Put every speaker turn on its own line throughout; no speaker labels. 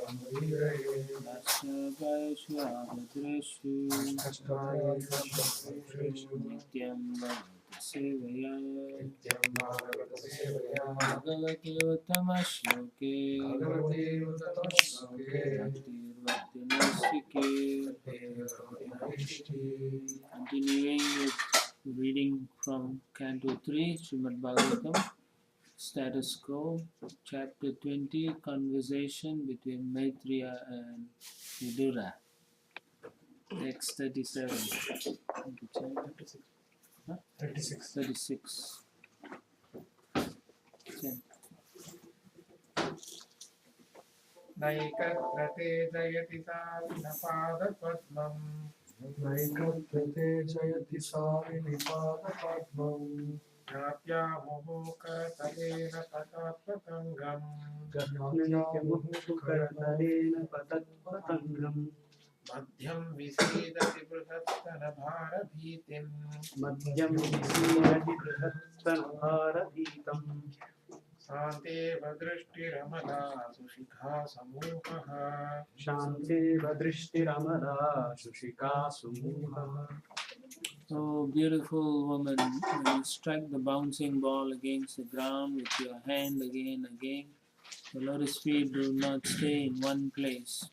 Vashvayashvabhadreshu Nityam Bhagavata Sevaya Bhagavate Uttama Shloke Continuing with reading from Canto 3, Srimad Bhagavatam, Status Quo, Chapter 20, Conversation between Maitreya and Vidura. Text 37. 36.
नैकत्रते जयति साविनपादपद्मम्
नैकत्रते जयति साविनिपादपद्मम्
ज्ञाप्यामुमुकतलेन तथात्मकङ्गम्
ज्ञाप्यामुमुखकरतलेन पतत्पतङ्गम्
मध्यं विसीदति बृहत्तनभारभीतिम्
मध्यं विसीदति बृहत्तनभारभीतम्
शान्तेव दृष्टिरमला सुशिखा समूहः
शान्तेव दृष्टिरमला शुशिका सुमूहः.
Oh, beautiful woman, when you strike the bouncing ball against the ground with your hand again, the lotus feet do not stay in one place.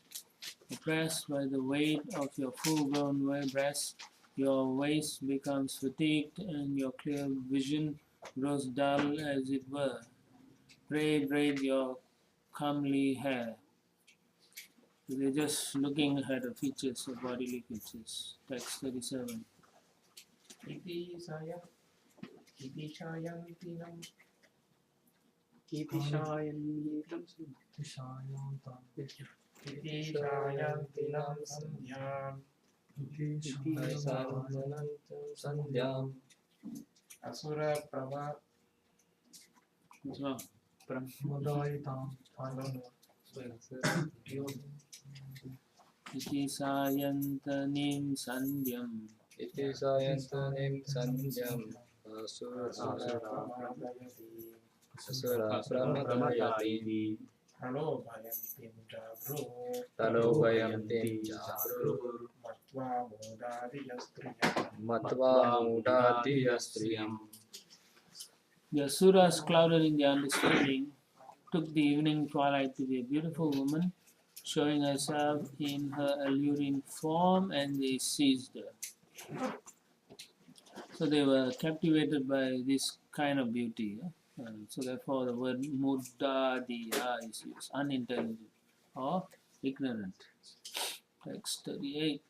Oppressed by the weight of your full-grown breast, your waist becomes fatigued and your clear vision grows dull as it were. Pray braid your comely hair. So they're just looking at the features, the bodily features. Text 37.
इति शायन्तिनं
सन्ध्याम्
असुरप्रभा
Iti sayantanim sandhyam
Iti sayantanim sandhyam asura pramadayati talobhayam tim jagruh matva mudati yastriyam.
The asuras, clouded in their understanding, took the evening twilight to be a beautiful woman, showing herself in her alluring form, and they seized her. So they were captivated by this kind of beauty. So therefore the word mudadiya is used, unintelligent or ignorant. Text 38.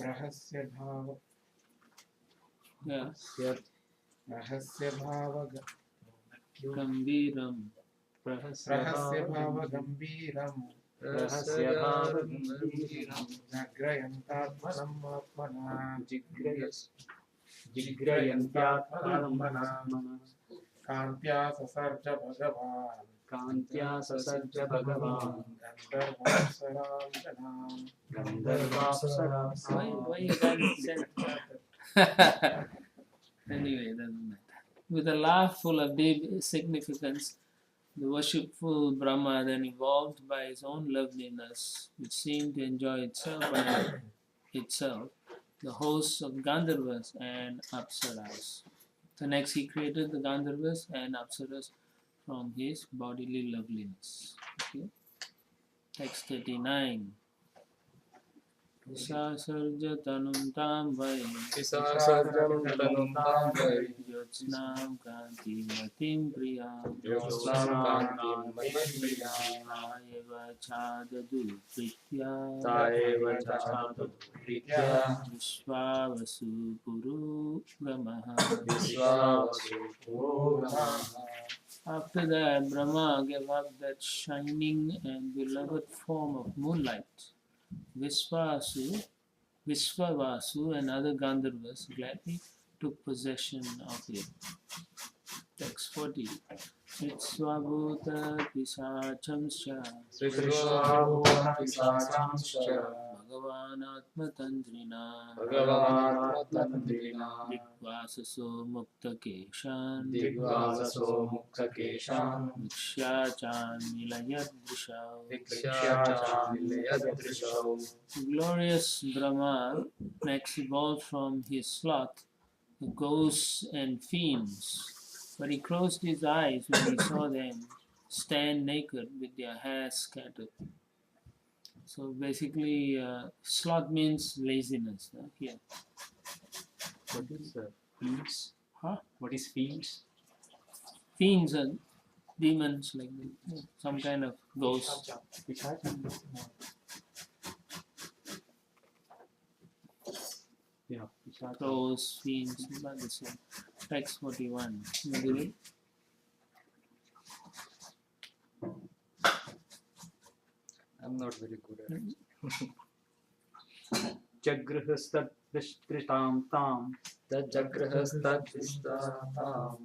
रहस्य भाव
Yeah.
रहस्य भाव
Gambiram.
रहस्य भाव गंभीरम जाग्रयन्तात्मनम् आत्मना जिग्रयन्त्यात्मना कान्त्या ससर्ज भगवान् गन्धर्वाप्सरां
Why you guys said Anyway, it doesn't matter. With a laugh full of deep significance, the worshipful Brahma then evolved by his own loveliness, which seemed to enjoy itself by itself, the hosts of Gandharvas and Apsaras. So next he created the Gandharvas and Apsaras from his bodily loveliness. Okay. Text 39. Visasarja tanum tam vai
Visasarjam tanum tam vai
Yotsnam kanti matim priyam
Yotsnam kantim matim priyam
Taeva chadadu pritya
Taeva chadadu pritya
Vishvavasu puru brahmaha.
Vishvavasu purvamaha.
After that, Brahma gave up that shining and beloved form of moonlight. Vishvavasu and other Gandharvas gladly took possession of it. Text 40. Sritsvabhuta pisachamscha
Sritsvabhuta pisachamscha
Bhagavan Atmatandrina
Bhagavatmatandrina
Digvasaso Mukta Keshan
Digvasaso Muksakeshan
Vikshachan Nilayadrishau.
Vikshachaniliyadrishau.
Glorious Brahma next evolved from his sloth, ghosts and fiends, but he closed his eyes when he saw them stand naked with their hair scattered. So basically, sloth means laziness here.
What is fiends?
Huh?
What is fiends?
Fiends are demons, like some kind of ghost.
Yeah, Pishacha.
Crows, fiends, not the same. Text 41. You do it?
I'm not very good at it.
Jagrihastadrishtritam tam
Tajagrahastadvishtatam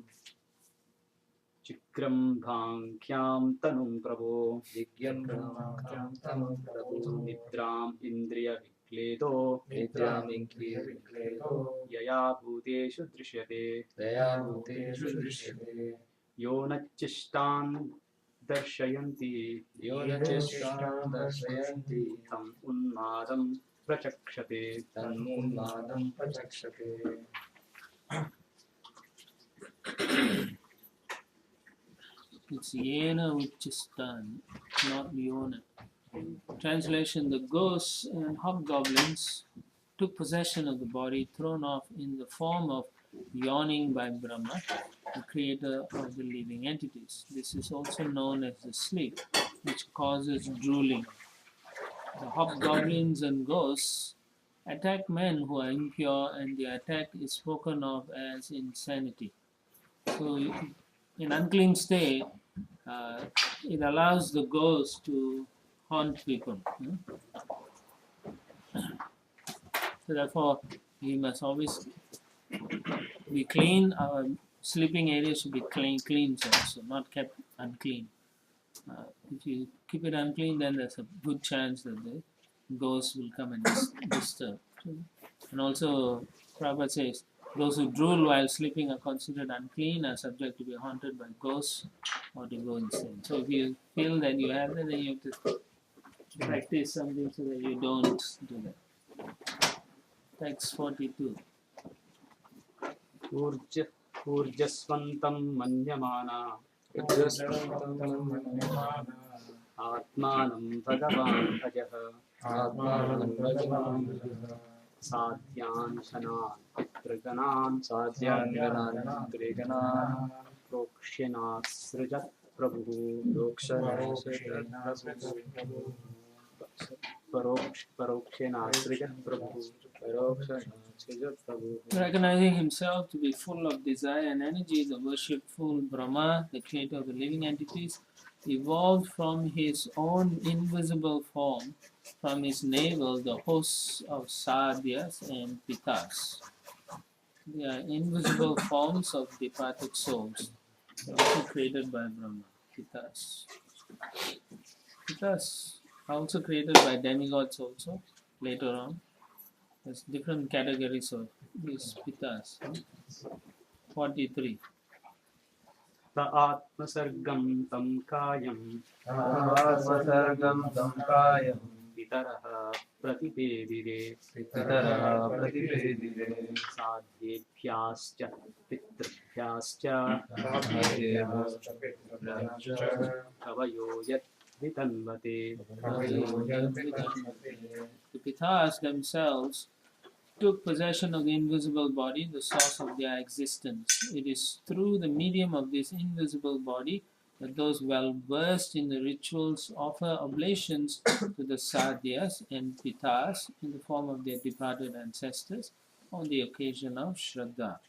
Chikram bhankyam tanum prabho
Vigyam brahmakyam tanum prabhu
Nidram indriya vikledo
Nidyam inkriya vikledo
Yaya bhuteshu drishyate
Daya bhuteshu drishyate
Yonachishtan darshayanti
Yonachishtam darshayanti
Tam unmadam prachakshate
Tanmunmadam pachakshate.
It's Yena Uchistan, not Yona. Translation: the ghosts and hobgoblins took possession of the body thrown off in the form of yawning by Brahma, the creator of the living entities. This is also known as the sleep, which causes drooling. The hobgoblins and ghosts attack men who are impure, and the attack is spoken of as insanity. So, in unclean state, it allows the ghost to haunt people. So therefore, we must always be clean. Our sleeping area should be clean also, not kept unclean. If you keep it unclean, then there's a good chance that the ghost will come and disturb. And also, Prabhupada says, those who drool while sleeping are considered unclean, are subject to be haunted by ghosts or to go insane. So if you feel that you have that, then you have to practice something so that you don't do that. Text 42.
Urjasvantam manyamana
Ujjasvantam manyamana
Atmanam bhagavan bhajaha
Atmanam bhagavan
Sadhyan shanan triganan
Sadhyanganan Triganan
Prokshyanat srijat prabhu Parokshyanat srijat prabhu
Recognizing himself to be full of desire and energy, the worshipful Brahma, the creator of the living entities, evolved from his own invisible form, from his navel, the hosts of Sadhyas and Pitas. They are invisible forms of departed souls, also created by Brahma. Pitas. Pitas are also created by demigods also, later on. There's different categories of these pitas. 43.
Ta atmasargam tam kayam
Atmasargam Damkayam
Pitaraha pratipedire
Pitaraha pratipedire
Sadhyebhyascha pitrabhyascha Kavayo yat vitanvate
The pitas themselves took possession of the invisible body, the source of their existence. It is through the medium of this invisible body that those well versed in the rituals offer oblations to the sadhyas and pitas in the form of their departed ancestors on the occasion of Shraddha.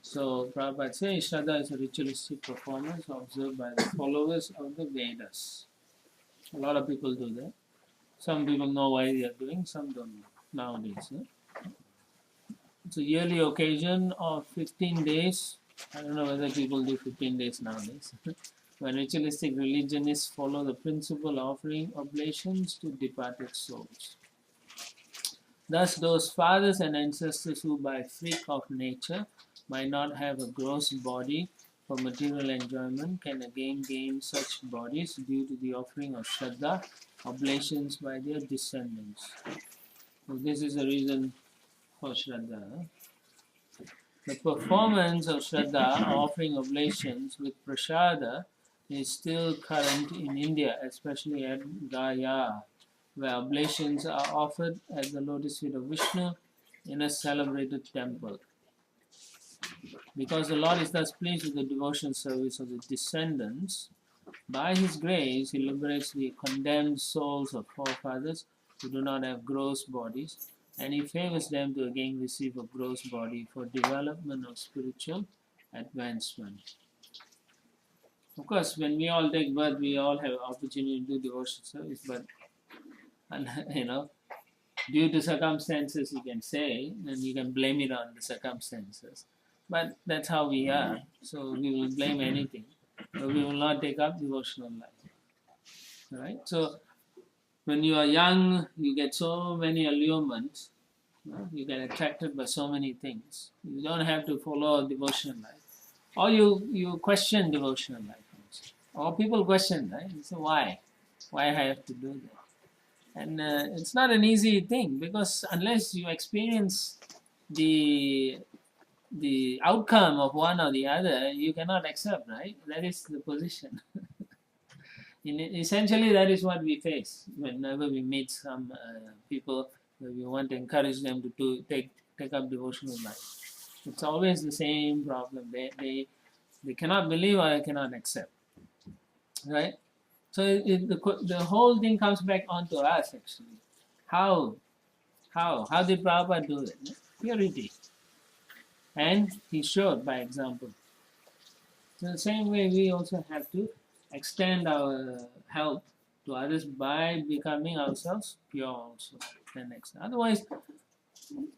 So Prabhupada says Shraddha is a ritualistic performance observed by the followers of the Vedas. A lot of people do that. Some people know why they are doing, some don't know nowadays. It's a yearly occasion of 15 days. I don't know whether people do 15 days nowadays. when ritualistic religionists follow the principle offering oblations to departed souls. Thus, those fathers and ancestors who by freak of nature might not have a gross body for material enjoyment can again gain such bodies due to the offering of Shraddha oblations by their descendants. So this is the reason for Shraddha. The performance of Shraddha, offering oblations with prasada, is still current in India, especially at Gaya, where oblations are offered at the lotus feet of Vishnu in a celebrated temple. Because the Lord is thus pleased with the devotional service of the descendants, by His grace He liberates the condemned souls of forefathers who do not have gross bodies, and He favors them to again receive a gross body for development of spiritual advancement. Of course, when we all take birth, we all have opportunity to do devotional service, but due to circumstances, you can say, and you can blame it on the circumstances. But that's how we are. So we will blame anything, but we will not take up devotional life. Right? So when you are young, you get so many allurements. You get attracted by so many things. You don't have to follow devotional life. Or you question devotional life. Or people question, right? You say, why? Why I have to do that? And it's not an easy thing, because unless you experience the outcome of one or the other, you cannot accept, right? That is the position. Essentially, that is what we face whenever we meet some people where we want to encourage them to take up devotional life. It's always the same problem. They cannot believe or they cannot accept, right? So the whole thing comes back onto us, actually. How did Prabhupada do it? Purity. And he showed by example. So the same way we also have to extend our help to others by becoming ourselves pure also. Otherwise,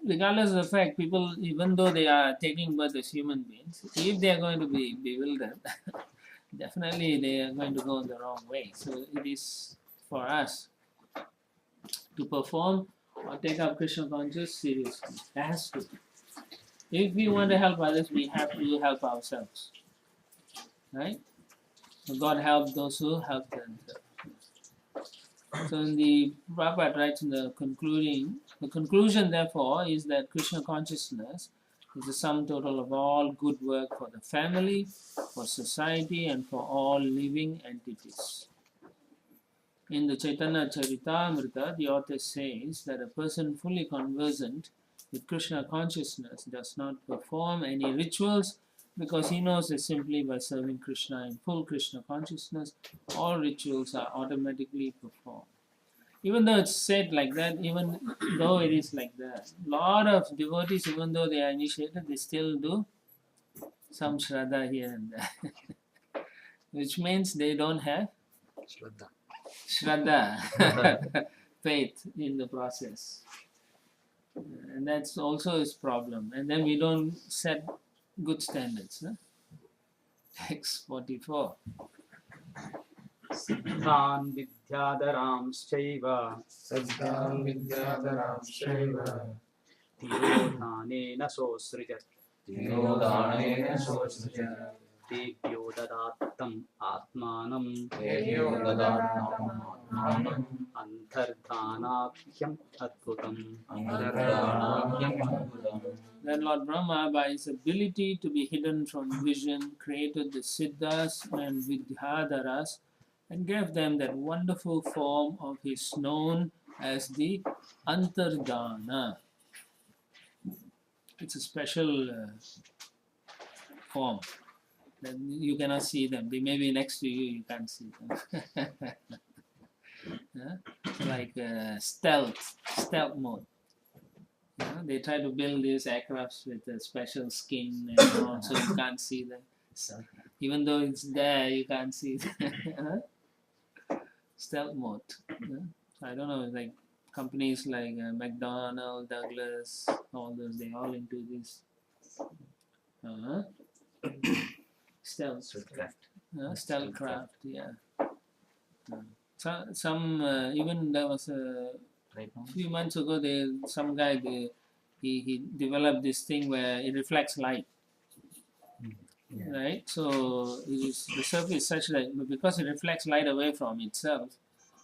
regardless of the fact, people, even though they are taking birth as human beings, if they are going to be bewildered, definitely they are going to go the wrong way. So it is for us to perform or take up Krishna consciousness seriously. It has to. If we want to help others, we have to help ourselves. Right? So God helps those who help themselves. So in the Prabhupada writes in the conclusion therefore is that Krishna consciousness is the sum total of all good work for the family, for society, and for all living entities. In the Chaitanya Charitamrita, the author says that a person fully conversant with Krishna consciousness does not perform any rituals because he knows that simply by serving Krishna in full Krishna consciousness, all rituals are automatically performed. Even though it's said like that, even though it is like that, a lot of devotees, even though they are initiated, they still do some Shraddha here and there. Which means they don't have Shraddha, faith in the process. And that's also his problem. And then we don't set good standards. Text 44.
Siddhan vidyadharamschaiva
Saddham Vidyadharamshaiva
Tirodhanena sosrijat
Tirodhanena sosrijat
Tebhyo dadattam atmanam
Tebhyo dadattam
Antardhanabhyam adbhutam.
Antardhanabhyam adbhutam.
Then Lord Brahma, by his ability to be hidden from vision, created the Siddhas and Vidyadharas and gave them that wonderful form of his known as the Antardhana. It's a special form. You cannot see them. They may be next to you, you can't see them. Like stealth mode. They try to build these aircrafts with a special skin and so on, so you can't see them. Even though it's there, you can't see them. Stealth mode. I don't know, like companies like McDonald, Douglas, all those, they all into this. Stealthcraft, yeah. So, some even there was a few months ago, some guy he developed this thing where it reflects light, right? So the surface is such that because it reflects light away from itself,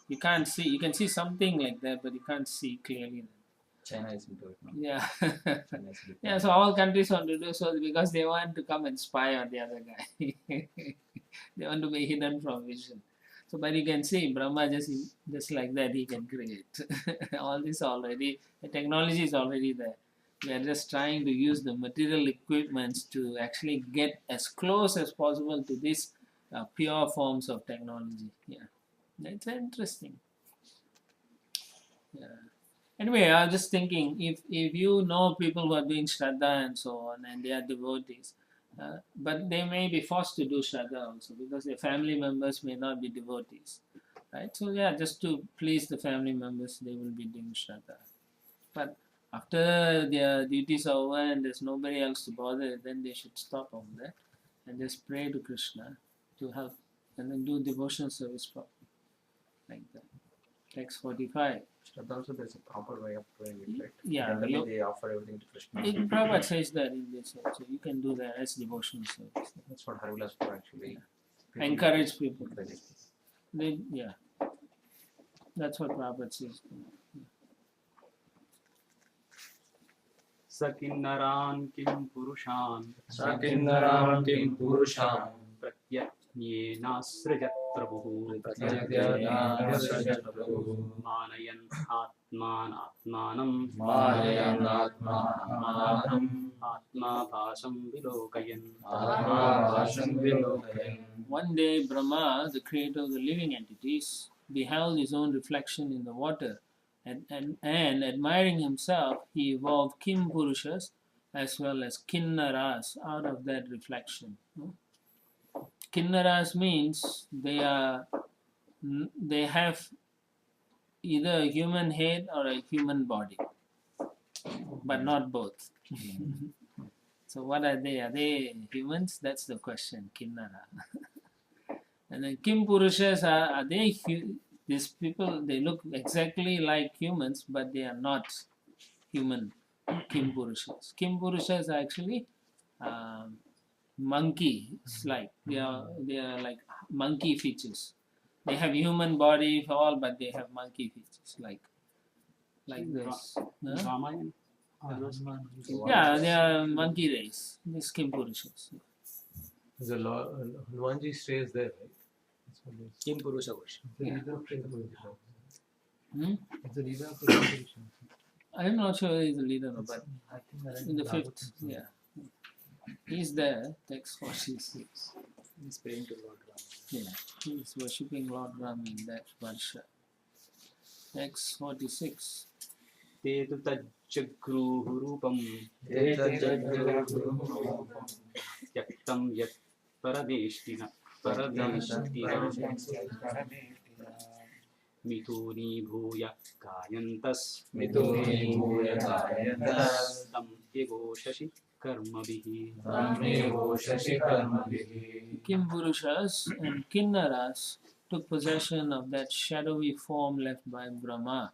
you can't see. You can see something like that, but you can't see clearly.
China is into it now.
Yeah.
China is into
Yeah, so all countries want to do so because they want to come and spy on the other guy. They want to be hidden from vision. So, but you can see Brahma just like that he can create. All this already, the technology is already there. We are just trying to use the material equipments to actually get as close as possible to these pure forms of technology. Yeah, that's interesting. Yeah. Anyway, I was just thinking, if you know people who are doing Shraddha and so on, and they are devotees, but they may be forced to do Shraddha also because their family members may not be devotees, right? So yeah, just to please the family members, they will be doing Shraddha. But after their duties are over and there's nobody else to bother, then they should stop over there and just pray to Krishna to help, and then do devotional service properly, like that. Text 45.
Shraddha also there's a proper way of praying it, right?
Yeah,
Generally they offer everything to Krishna.
Prabhupada says that in this also. You can do that as devotional service.
That's what Harivilas for actually.
Encourage people.
Encourage.
Yeah. That's what Prabhupada says.
Sakinnaran kim purushan
Sakinnaram kim purusham
pratyajnenasrajat prabhuः
pratyajnenasrajat prabhuः
manayan atmanatmanam
Mayanatmanam
atma bhasam vilokayan.
Atmabhasam vilokayan.
One day, Brahma, the creator of the living entities, beheld his own reflection in the water, and admiring himself, he evolved Kim Purushas as well as Kinnaras out of that reflection. Kinnaras means they have either a human head or a human body, but not both. So what are they? Are they humans? That's the question, Kinnara. And then Kim Purushas, are they these people? They look exactly like humans, but they are not human Kim Purushas. Kim Purushas are actually monkey-like. They are like monkey features. They have human body all, but they have monkey features like this. Huh?
Ramayan.
Yeah, they are monkey race. These Kim Purushas.
The Hanumanji stays there, right?
Kim Purusha worship.
It's the leader of the Purusha.
I'm not sure he's the leader, but
I think
in the fifth, yeah. He's there, text 46.
He's praying to Lord Ram.
Yeah, he's worshipping Lord Ram in that Varsha. Text 46.
Te tu tajjagruh rupam yaktam yat paradeshtina mituni bhuya kayantas
Mituni bhuya kayantas
tam ego shashi karmabihi.
Tammevo shashikarmabihi.
Kim Purushas and Kinnaras took possession of that shadowy form left by Brahma.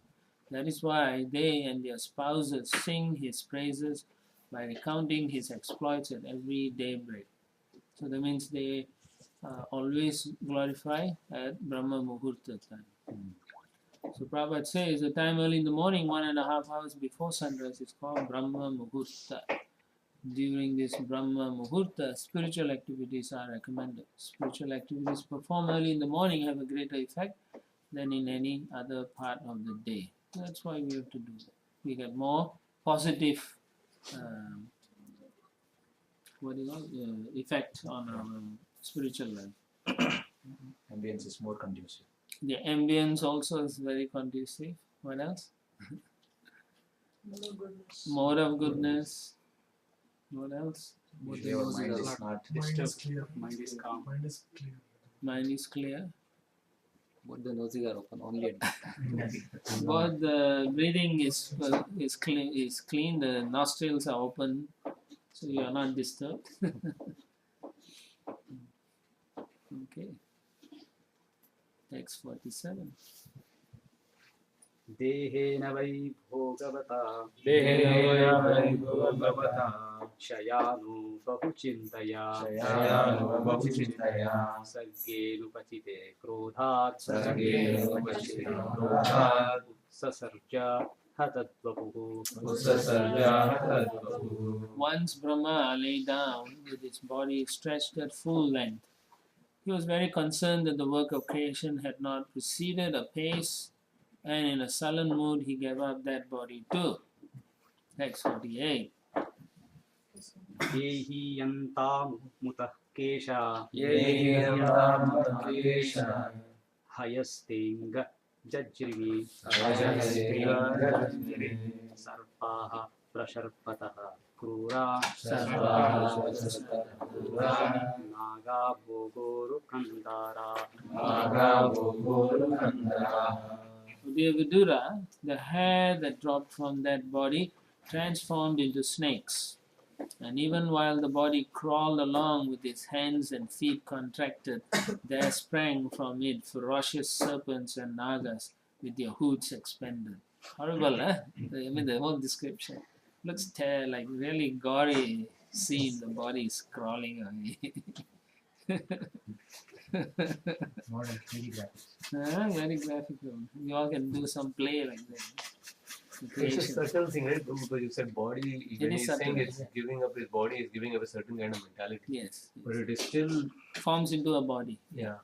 That is why they and their spouses sing his praises by recounting his exploits at every daybreak. So that means they always glorify at Brahma Muhurta time. So Prabhupada says the time early in the morning, 1.5 hours before sunrise, is called Brahma Muhurta. During this Brahma Muhurta, spiritual activities are recommended. Spiritual activities performed early in the morning have a greater effect than in any other part of the day. That's why we have to do that. We get more positive effect on our spiritual life.
Ambience is more conducive.
The ambience also is very conducive. What else? More of goodness. What else?
Usually our mind is not
Mind is clear.
Mind is calm.
Mind is clear.
Mind is clear.
Both the noses are open only at
Both the breathing is clean. The nostrils are open, so you are not disturbed. Okay. Text 47.
देहेन वै भोगवता शयानो बहुचिन्तया सर्गेऽनुपचिते क्रोधात् उत्ससर्ज हतद्वपुः
Once Brahma lay down with his body stretched at full length. He was very concerned that the work of creation had not proceeded apace, and in a sullen mood he gave up that body too. Text 48.
येहीयन्तामुतः केशा हयस्तेङ्ग जज्रिमि सर्पाः प्रशर्पतः crura Naga भोगोरुकन्दारा.
Dear Vidura, the hair that dropped from that body transformed into snakes. And even while the body crawled along with its hands and feet contracted, there sprang from it ferocious serpents and nagas with their hoods expanded. Horrible, huh? I mean, the whole description. Looks like really gory scene, the body is crawling away. Very graphical. You all can do some play like that.
It's a subtle thing, right? Because you said body, when he's saying it's giving up his body, is giving up a certain kind of mentality.
Yes.
But it is still
Forms into a body.
Yeah.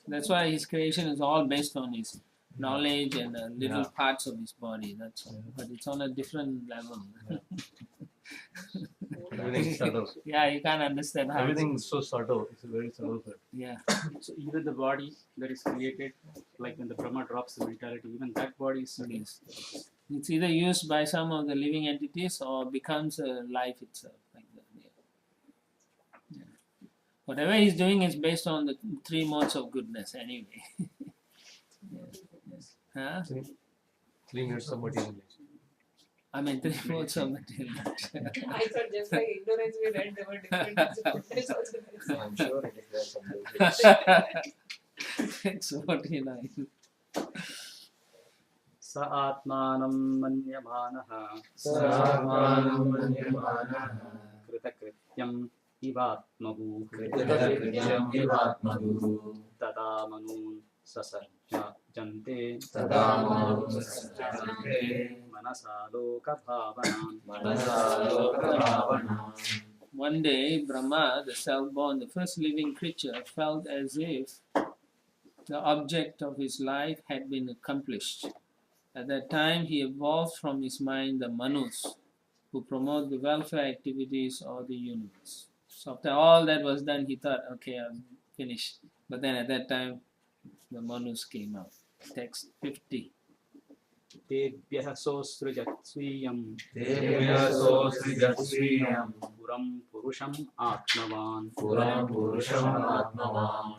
That's why his creation is all based on his knowledge and little parts of his body. That's all. But it's on a different level.
Everything is subtle.
Yeah, you can't understand how.
Everything is so subtle. It's a very subtle thing.
Yeah.
So even the body that is created, like when the Brahma drops the mentality, even that body is subtle.
Yes. It's either used by some of the living entities or becomes a life itself. Like that. Yeah. Whatever he's doing is based on the three modes of goodness anyway. Yes. Huh?
3 minutes of materialization.
I mean, three modes of material.
I thought just by ignorance we read the word different. It's also there.
I'm sure it is there somewhere.
It's 49.
स आत्मानं मन्यमानः कृतकृत्यम् इवात्मभूः तदा मनून् ससर्जन्ते मनसा लोकभावनाम्.
One day, Brahma, the self-born, the first living creature, felt as if the object of his life had been accomplished. At that time, he evolved from his mind the Manus, who promote the welfare activities of the universe. So after all that was done, he thought, okay, I'm finished. But then at that time, the Manus came out. Text 50.
तेभ्यः सोऽसृजत् स्वीयं पुरं पुरुषम् आत्मवान्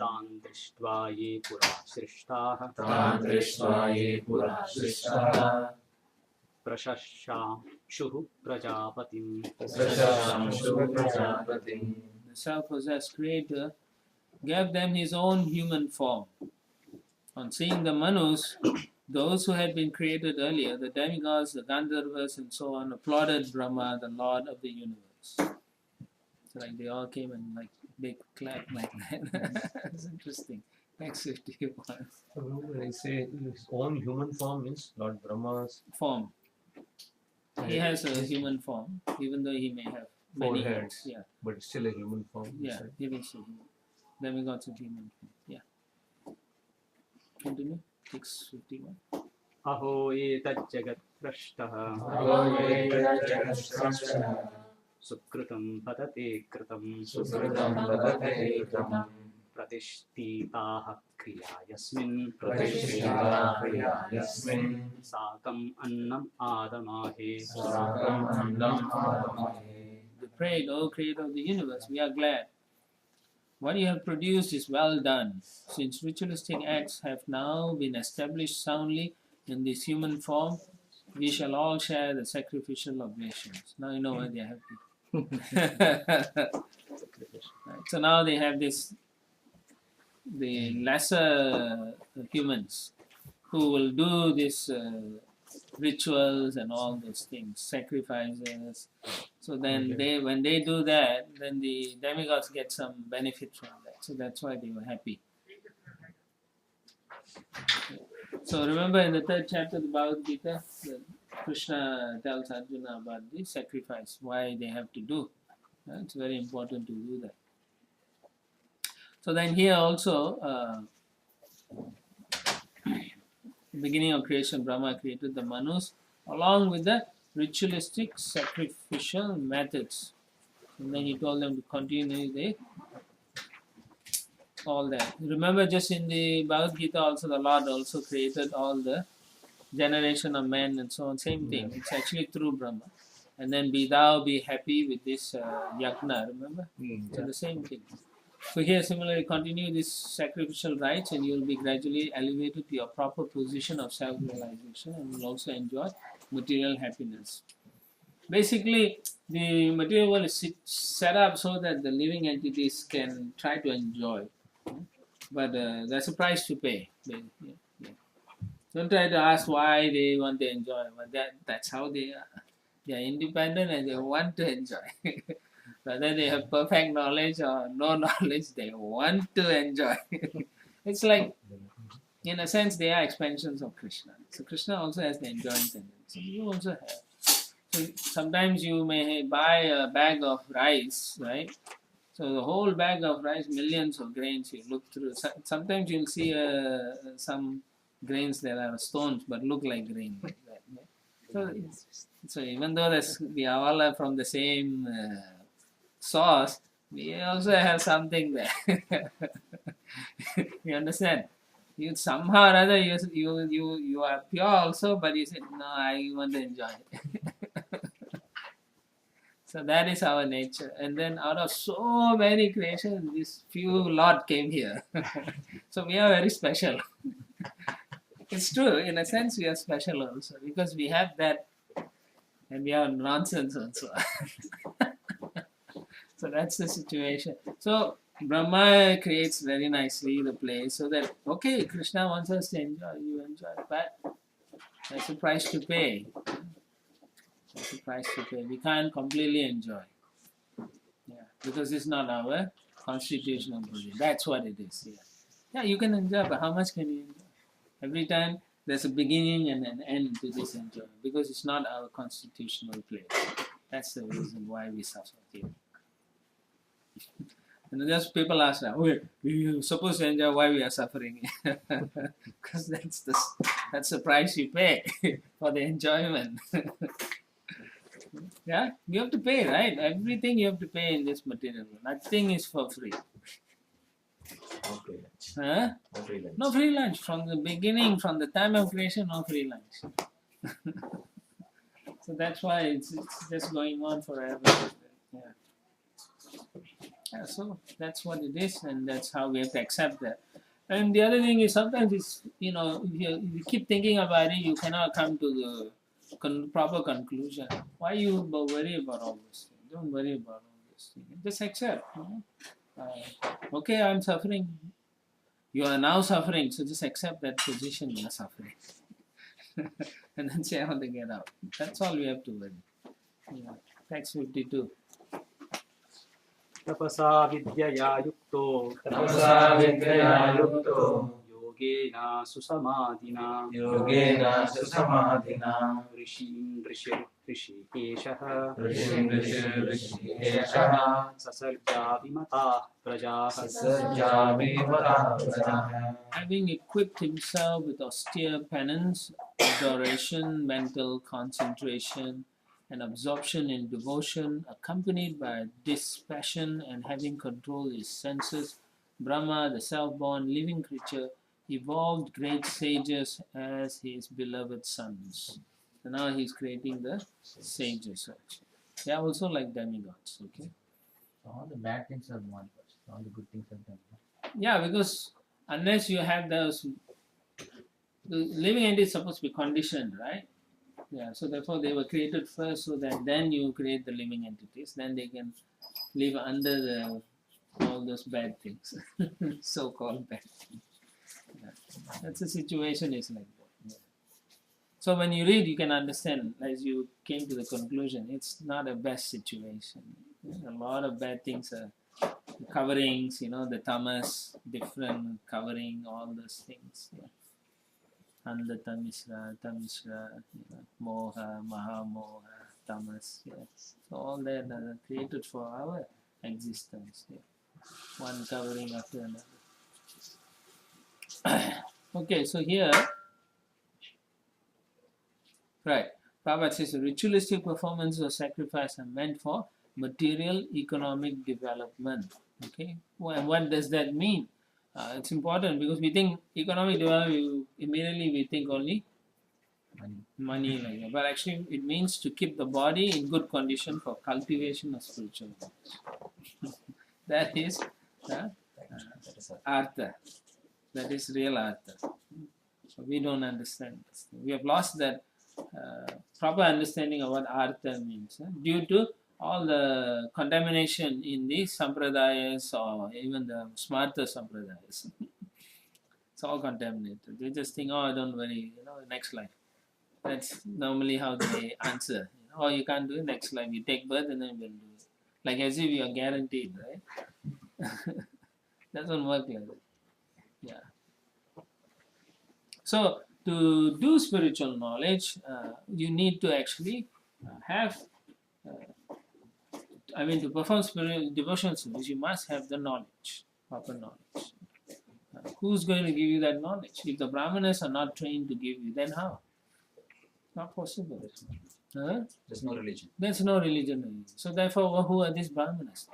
तान् दृष्ट्वा ये पुरा सृष्टाः प्रशशांशुः प्रजापतिम्.
The self-possessed creator gave them his own human form. On seeing the Manus, those who had been created earlier, the demigods, the Gandharvas, and so on, applauded Brahma, the Lord of the universe. So like they all came and like big clap like that. It's interesting. Next 51.
So when I say his own human form means Lord Brahma's
Form. He has a human form, even though he may have
4
many
hands,
Yeah,
but it's still a human form.
yeah, he is a human. Demigods are human form. Yeah. Continue. 651.
अहो एतज्जगत्भ्रष्टः सुकृतं पतते कृतं प्रतिष्ठिताः क्रिया यस्मिन् साकम् अन्नम् आदमाहे.
They prayed, O Creator of the universe, we are glad. What you have produced is well done. Since ritualistic acts have now been established soundly in this human form, we shall all share the sacrificial oblations. Now you know why they are happy. Right, so now they have this the lesser humans who will do these rituals and all those things, sacrifices. So then when they do that, then the demigods get some benefit from that. So that's why they were happy. So remember in the 3rd chapter of the Bhagavad Gita, Krishna tells Arjuna about the sacrifice, why they have to do. It's very important to do that. So then here also, beginning of creation, Brahma created the Manus along with the ritualistic sacrificial methods. And then he told them to continue all that. Remember, just in the Bhagavad Gita also, the Lord also created all the generation of men and so on. Same thing. It's actually through Brahma. And then be happy with this yajna, remember? So the same thing. So here similarly continue this sacrificial rites and you will be gradually elevated to your proper position of self-realization and will also enjoy material happiness. Basically, the material world is set up so that the living entities can try to enjoy. But there's a price to pay. Don't try to ask why they want to enjoy. But that's how they are. They are independent and they want to enjoy. Whether they have perfect knowledge or no knowledge, they want to enjoy. It's like, in a sense, they are expansions of Krishna. So Krishna also has the enjoying tendency. You also have. So sometimes you may buy a bag of rice, right? So the whole bag of rice, millions of grains you look through. Sometimes you'll see some grains that are stones but look like grain. Like that. So even though we are all from the same source, we also have something there. You understand? You somehow or other you are pure also, but you said no, I want to enjoy it. So that is our nature. And then out of so many creations, this few lot came here. So we are very special. It's true, in a sense we are special also because we have that and we are nonsense also. So that's the situation. So Brahma creates very nicely the place so that, okay, Krishna wants us to enjoy, you enjoy, but there's a price to pay. There's a price to pay. We can't completely enjoy. Yeah, because it's not our constitutional body. That's what it is. Yeah, you can enjoy, but how much can you enjoy? Every time there's a beginning and an end to this enjoyment because it's not our constitutional place. That's the reason why we suffer here. And just people ask now, oh, you're supposed to enjoy, why we are suffering? Because that's the price you pay for the enjoyment. Yeah, you have to pay, right? Everything you have to pay in this material world. Nothing is for free.
No free lunch.
Huh?
No free lunch.
No free lunch. From the beginning, from the time of creation, no free lunch. So that's why it's just going on forever. Yeah, so that's what it is, and that's how we have to accept that. And the other thing is sometimes it's, if you keep thinking about it, you cannot come to the proper conclusion. Why you worry about all this thing? Don't worry about all this thing. Just accept. Okay, I'm suffering. You are now suffering, so just accept that position you are suffering. And then say how to get out. That's all we have to worry. Yeah. Text 52.
तपसा विद्यया युक्तो योगेन सुसमाधिना ऋषिकेशः ससर्जाभिमताः प्रजाः
Having equipped himself with austere penance, adoration, mental concentration, and absorption in devotion, accompanied by dispassion and having controlled his senses, Brahma, the self-born living creature, evolved great sages as his beloved sons. So now he's creating the sages. They are also like demigods. Okay.
So all the bad things are one first. All the good things are done.
Yeah, because unless you have those, the living entity is supposed to be conditioned, right? Yeah, so therefore they were created first so that then you create the living entities, then they can live under the all those bad things, so-called bad things. Yeah. That's the situation is like that. Yeah. So when you read, you can understand, as you came to the conclusion, it's not a best situation. A lot of bad things are coverings, the tamas, different covering, all those things. Yeah. Andhata Mishra, Tamishra, Moha, Mahamoha, Tamas. Yeah. So all that are created for our existence. Yeah. One covering after another. Okay, so here, right, Prabhupada says ritualistic performances or sacrifice are meant for material economic development. Okay, well, what does that mean? It's important because we think economic development, immediately we think only money like that. But actually it means to keep the body in good condition for cultivation of spiritual knowledge. That is artha. That is real artha. So we don't understand this. We have lost that proper understanding of what artha means due to all the contamination in the sampradayas or even the smarta sampradayas. It's all contaminated. They just think, oh, don't worry, next life. That's normally how they answer. Oh, you can't do it next life. You take birth and then we'll do it. Like as if you are guaranteed, right? Doesn't work like that. Yeah. So to do spiritual knowledge, you need to actually have. To perform spiritual devotional service, you must have the knowledge, proper knowledge. Who's going to give you that knowledge? If the Brahmanas are not trained to give you, then how? Not possible. Huh?
There's no religion.
There's no religion. So therefore, who are these Brahmanas?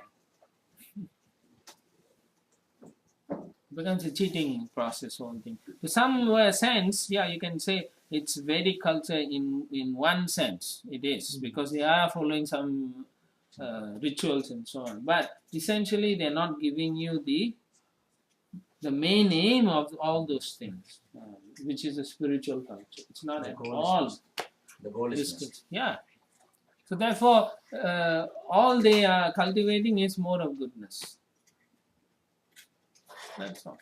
It becomes a cheating process, whole thing. To some sense, yeah, you can say it's Vedic culture in one sense. It is, because they are following some rituals and so on. But essentially, they're not giving you the main aim of all those things, which is a spiritual culture. It's not at all.
The goal is
yeah. So therefore, all they are cultivating is more of goodness. That's all.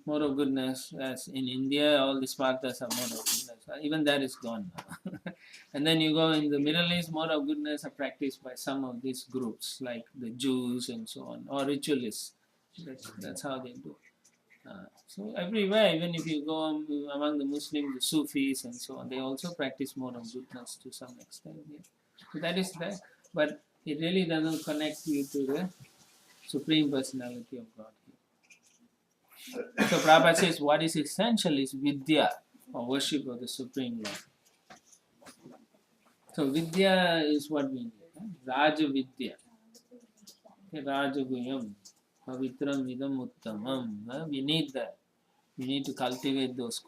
More of goodness. As in India, all the Spartas are more of goodness. Even that is gone now. And then you go in the Middle East, more of goodness are practiced by some of these groups, like the Jews and so on, or ritualists. That's how they do. So everywhere, even if you go among the Muslims, the Sufis and so on, they also practice more of goodness to some extent. Yeah. So that is that. But it really doesn't connect you to the Supreme Personality of God. So Prabhupada says what is essential is vidya, or worship of the Supreme Lord. So vidya is what we need. Raja vidya. Raja guyam. Pavitram vidam uttamam. We need that. We need to cultivate those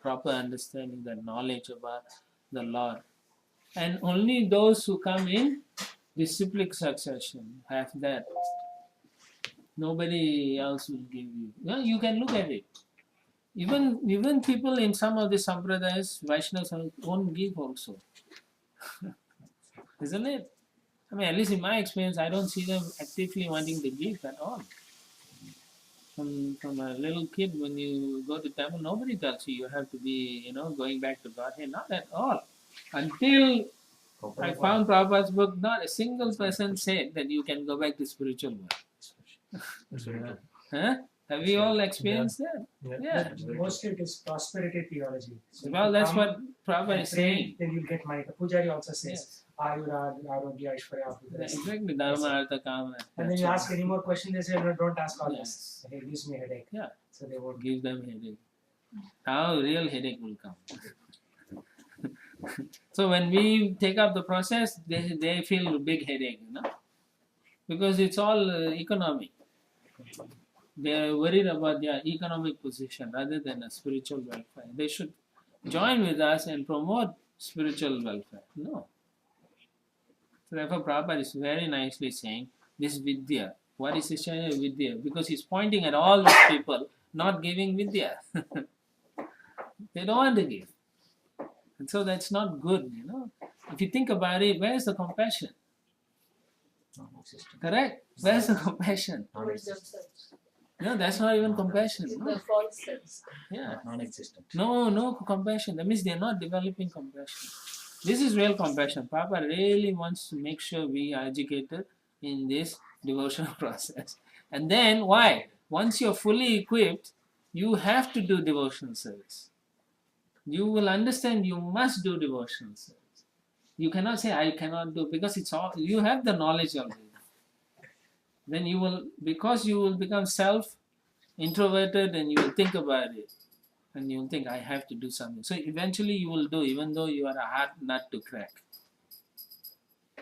proper understanding, that knowledge about the Lord. And only those who come in disciplic succession have that. Nobody else will give you. Yeah, you can look at it. Even people in some of the sampradayas, Vaishnavas won't give also. Isn't it? At least in my experience, I don't see them actively wanting to give at all. From a little kid, when you go to temple, nobody tells you have to be, going back to Godhead. Not at all. Until I found Prabhupada's book, not a single person said that you can go back to spiritual world. Huh? Have we all experienced that? Yeah.
Mostly it is prosperity theology. So
well, that's what Prabhupada is saying.
Then you'll get money. The Pujari also says,
Yes.
Ayurad, Arogya, Aishwarya.
Exactly. Dharma, Artha, Kama.
And then you ask any more question, they say, no, don't ask all
Yes.
this. It gives me a headache.
Yeah.
So they won't.
Give them headache. How real headache will come. So when we take up the process, they feel a big headache, because it's all economic. They are worried about their economic position rather than a spiritual welfare. They should join with us and promote spiritual welfare. No. So therefore Prabhupada is very nicely saying this vidya. What is essential vidya? Because he's pointing at all these people not giving vidya. They don't want to give. And so that's not good, If you think about it, where is the compassion?
Non-existent.
Correct? Where's the compassion?
Towards themselves.
No, that's not even compassion.
In
No.
the false sense.
Yeah.
Non-existent.
No compassion. That means they're not developing compassion. This is real compassion. Papa really wants to make sure we are educated in this devotional process. And then why? Once you're fully equipped, you have to do devotional service. You will understand you must do devotional service. You cannot say I cannot do, because it's all you have the knowledge already. Then you will, because you will become introverted, and you will think about it. And you'll think, I have to do something. So eventually you will do, even though you are a hard nut to crack.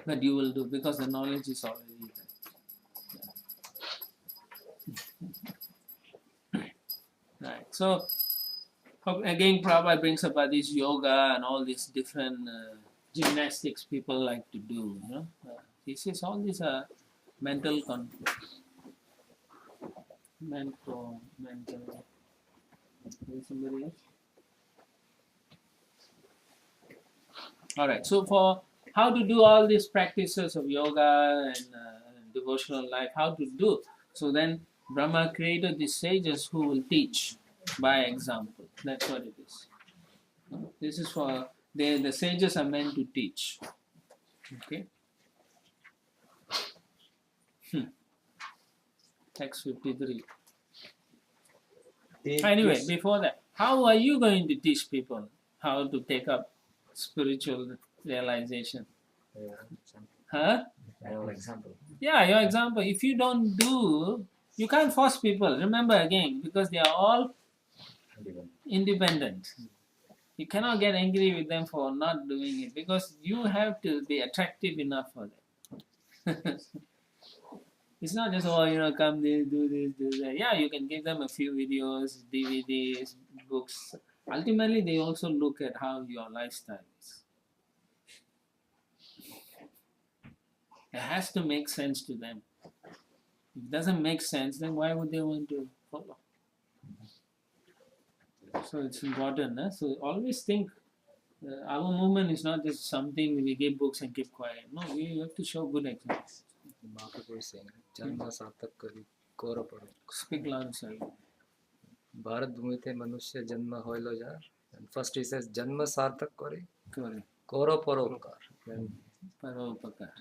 But you will do, because the knowledge is already there. Right. So again, Prabhupada brings about this yoga and all these different gymnastics people like to do. You know, he says all these are mental conflicts. Mental. Is somebody else? All right. So for how to do all these practices of yoga and devotional life, how to do. So then Brahma created these sages who will teach by example. That's what it is. This is for the sages are meant to teach. Okay. Text 53. Anyway, before that, how are you going to teach people how to take up spiritual realization? Huh?
Your example.
Yeah, your example. If you don't do, you can't force people. Remember again, because they are all independent. You cannot get angry with them for not doing it, because you have to be attractive enough for them. It's not just, come this, do this, do that. Yeah, you can give them a few videos, DVDs, books. Ultimately, they also look at how your lifestyle is. It has to make sense to them. If it doesn't make sense, then why would they want to follow? So it's important. So always think, our movement is not just something we give books and keep quiet. No, we have to show good examples.
Mahaprabhu saying जन्म सार्थक करी core पड़ो
Speak loud, sir.
Bharat भूमि थे मनुष्य जन्म होइलो जा and first he says जन्म सार्थक करे
Correct.
कोरो परोपकार
Paropakar.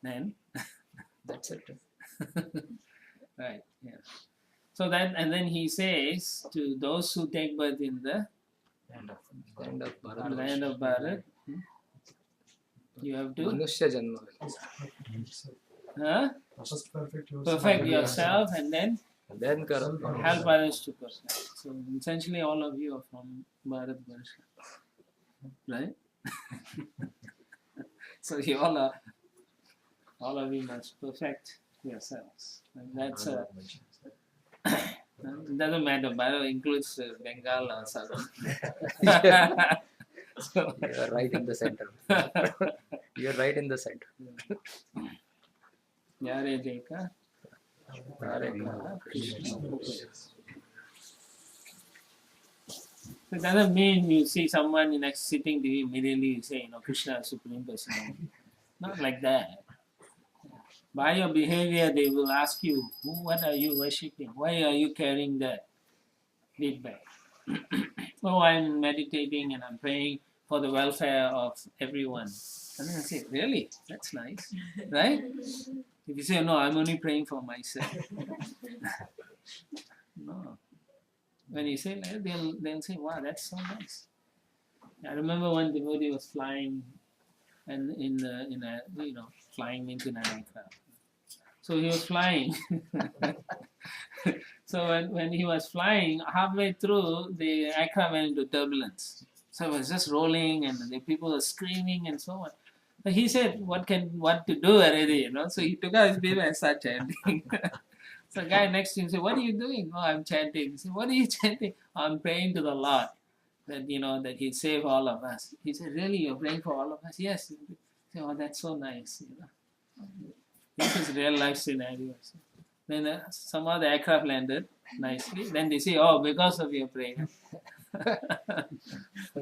Then?
that's it.
Right, yeah. So that, and then he says to those who take birth in the
Land of
land of Bharat, you have to
मनुष्य जन्म होइलो
First
perfect yourself and then
then करो
help others to perfect. So essentially all of you are from Bharat Varsha. Right? So you all of you must perfect yourselves. And that's it doesn't matter, Bharat includes Bengal or South. So,
you are right in the center. You are right in the center.
Yare Deka, Krishna. So it doesn't mean you see someone next sitting to you, immediately you say, Krishna is Supreme Personality. Not like that. By your behavior, they will ask you, what are you worshipping? Why are you carrying that feedback? Oh, I'm meditating and I'm praying for the welfare of everyone. And then I say, really? That's nice. Right? If you say, no, I'm only praying for myself. No. When you say that, they'll say, wow, that's so nice. I remember one devotee was flying, and flying means in an aircraft. So he was flying. So when he was flying, halfway through, the aircraft went into turbulence. So it was just rolling, and the people were screaming and so on. So he said, what to do already, So he took out his paper and started chanting. So the guy next to him said, what are you doing? Oh, I'm chanting. He said, what are you chanting? I'm praying to the Lord that, that He'd save all of us. He said, really, you're praying for all of us? Yes. He said, oh, that's so nice, This is real life scenario. Then somehow the aircraft landed nicely. Then they say, oh, because of your prayer.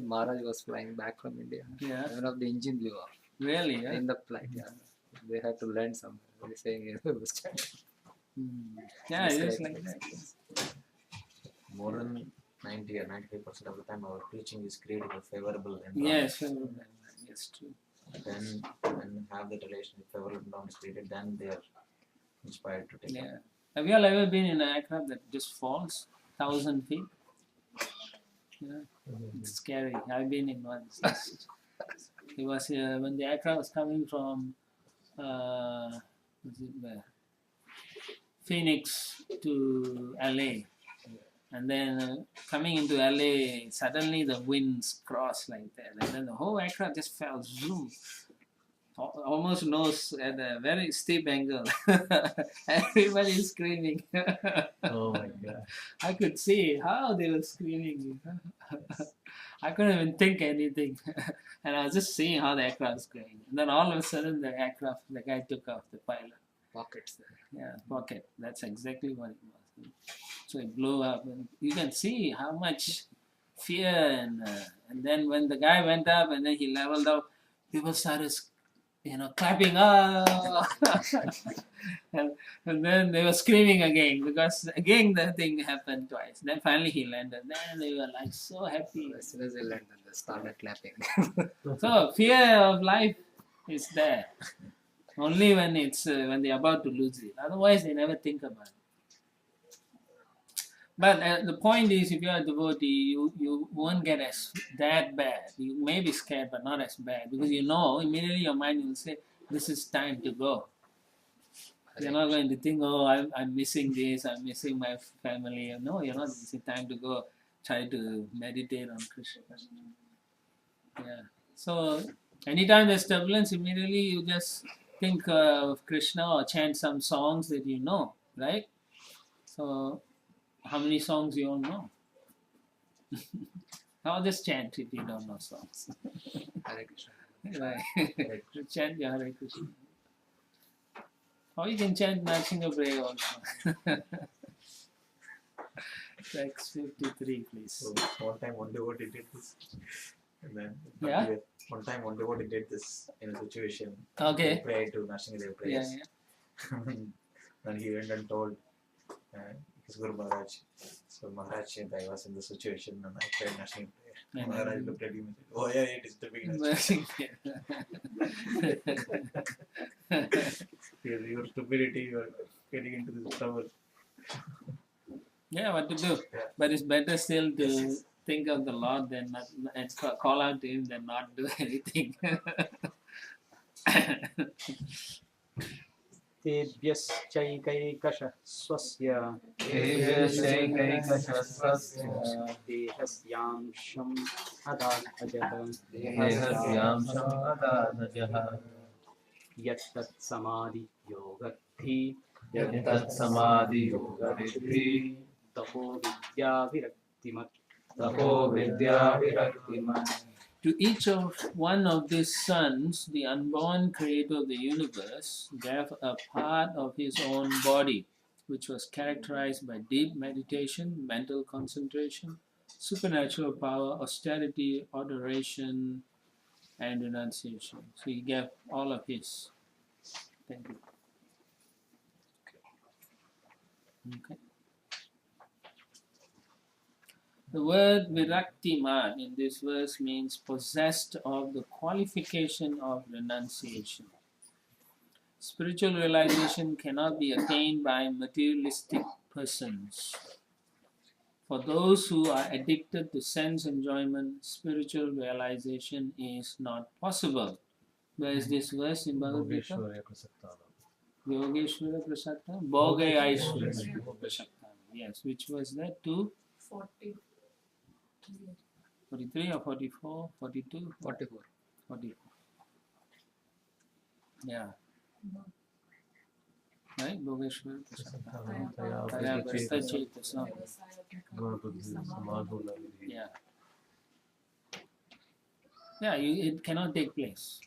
Maharaj was flying back from India.
Yeah.
One of the engine blew off.
Really? Yeah.
in the flight. Yeah, they had to land somewhere. They're saying it was chanting.
Yeah, it is
Describe.
like that.
More than 90 or 95% of the time, our preaching is creating a favorable environment.
Yes, yes, true.
Then, when have that relationship, favorable environment is created, then they are inspired to take up.
Yeah. Have you all ever been in an aircraft that just falls 1,000 feet? Yeah, it's scary. I've been in one. It was when the aircraft was coming from was it where? Phoenix to LA, and then coming into LA, suddenly the winds crossed like that, and then the whole aircraft just fell zoom. Almost nose at a very steep angle. Everybody is screaming.
Oh my God.
I could see how they were screaming. I couldn't even think anything. And I was just seeing how the aircraft was going. And then all of a sudden the guy took off, the pilot.
Pockets there.
Yeah, pocket. That's exactly what it was. So it blew up. And you can see how much fear and then when the guy went up and then he leveled up, people started clapping, and then they were screaming again because again the thing happened twice. Then finally he landed. Then they were like so happy.
As soon as they landed, they started clapping.
So fear of life is there. Only when it's when they're about to lose it. Otherwise, they never think about it. But the point is, if you are a devotee, you won't get that bad. You may be scared, but not as bad because immediately your mind will say, "This is time to go." You're not going to think, "Oh, I'm missing this. I'm missing my family." No, you're not. It's time to go. Try to meditate on Krishna. Yeah. So anytime there's turbulence, immediately you just think of Krishna or chant some songs that you know, right? So. How many songs you all know? I'll just chant if you don't know songs.
Hare Krishna.
Right. Chant your Hare Krishna. Or you can chant Narsingha Prayer also. Text 53, please.
So one time one devotee did this, and then
Yeah?
one time one devotee did this in a situation.
Okay.
Prayed to Narsingha
Yeah,
prayers.
yeah.
Then he went and told his Guru Maharaj. So Maharaj, I was in the situation and I prayed Narsingha prayer.
Yeah.
Maharaj looked at him and said, "Oh yeah, it is the beginner. Your stupidity, you are getting into this trouble."
Yeah, what to do? But it's better still to think of the Lord than not, and call out to Him than not do anything.
तेभ्यश्चैकैकशः स्वस्य देहस्यांशम् अदाधजः यत्तत्समाधियोगर्थी तपोविद्याविरक्तिमत्.
To each one of these sons, the unborn creator of the universe gave a part of his own body, which was characterized by deep meditation, mental concentration, supernatural power, austerity, adoration, and renunciation. So he gave all of his. Thank you. Okay. The word viraktiman in this verse means possessed of the qualification of renunciation. Spiritual realization cannot be attained by materialistic persons. For those who are addicted to sense enjoyment, spiritual realization is not possible. Where is this verse in Bhagavad Gita? Yogeshwara Prasakta? Bhoga Aishwarya Prasakta. Yes, which was that? 43 or 44? 42?
44.
44. Yeah. Right? Bhogeshwara Prasakta. Taya Prasta Chetasa. Yeah. Yeah, it cannot take place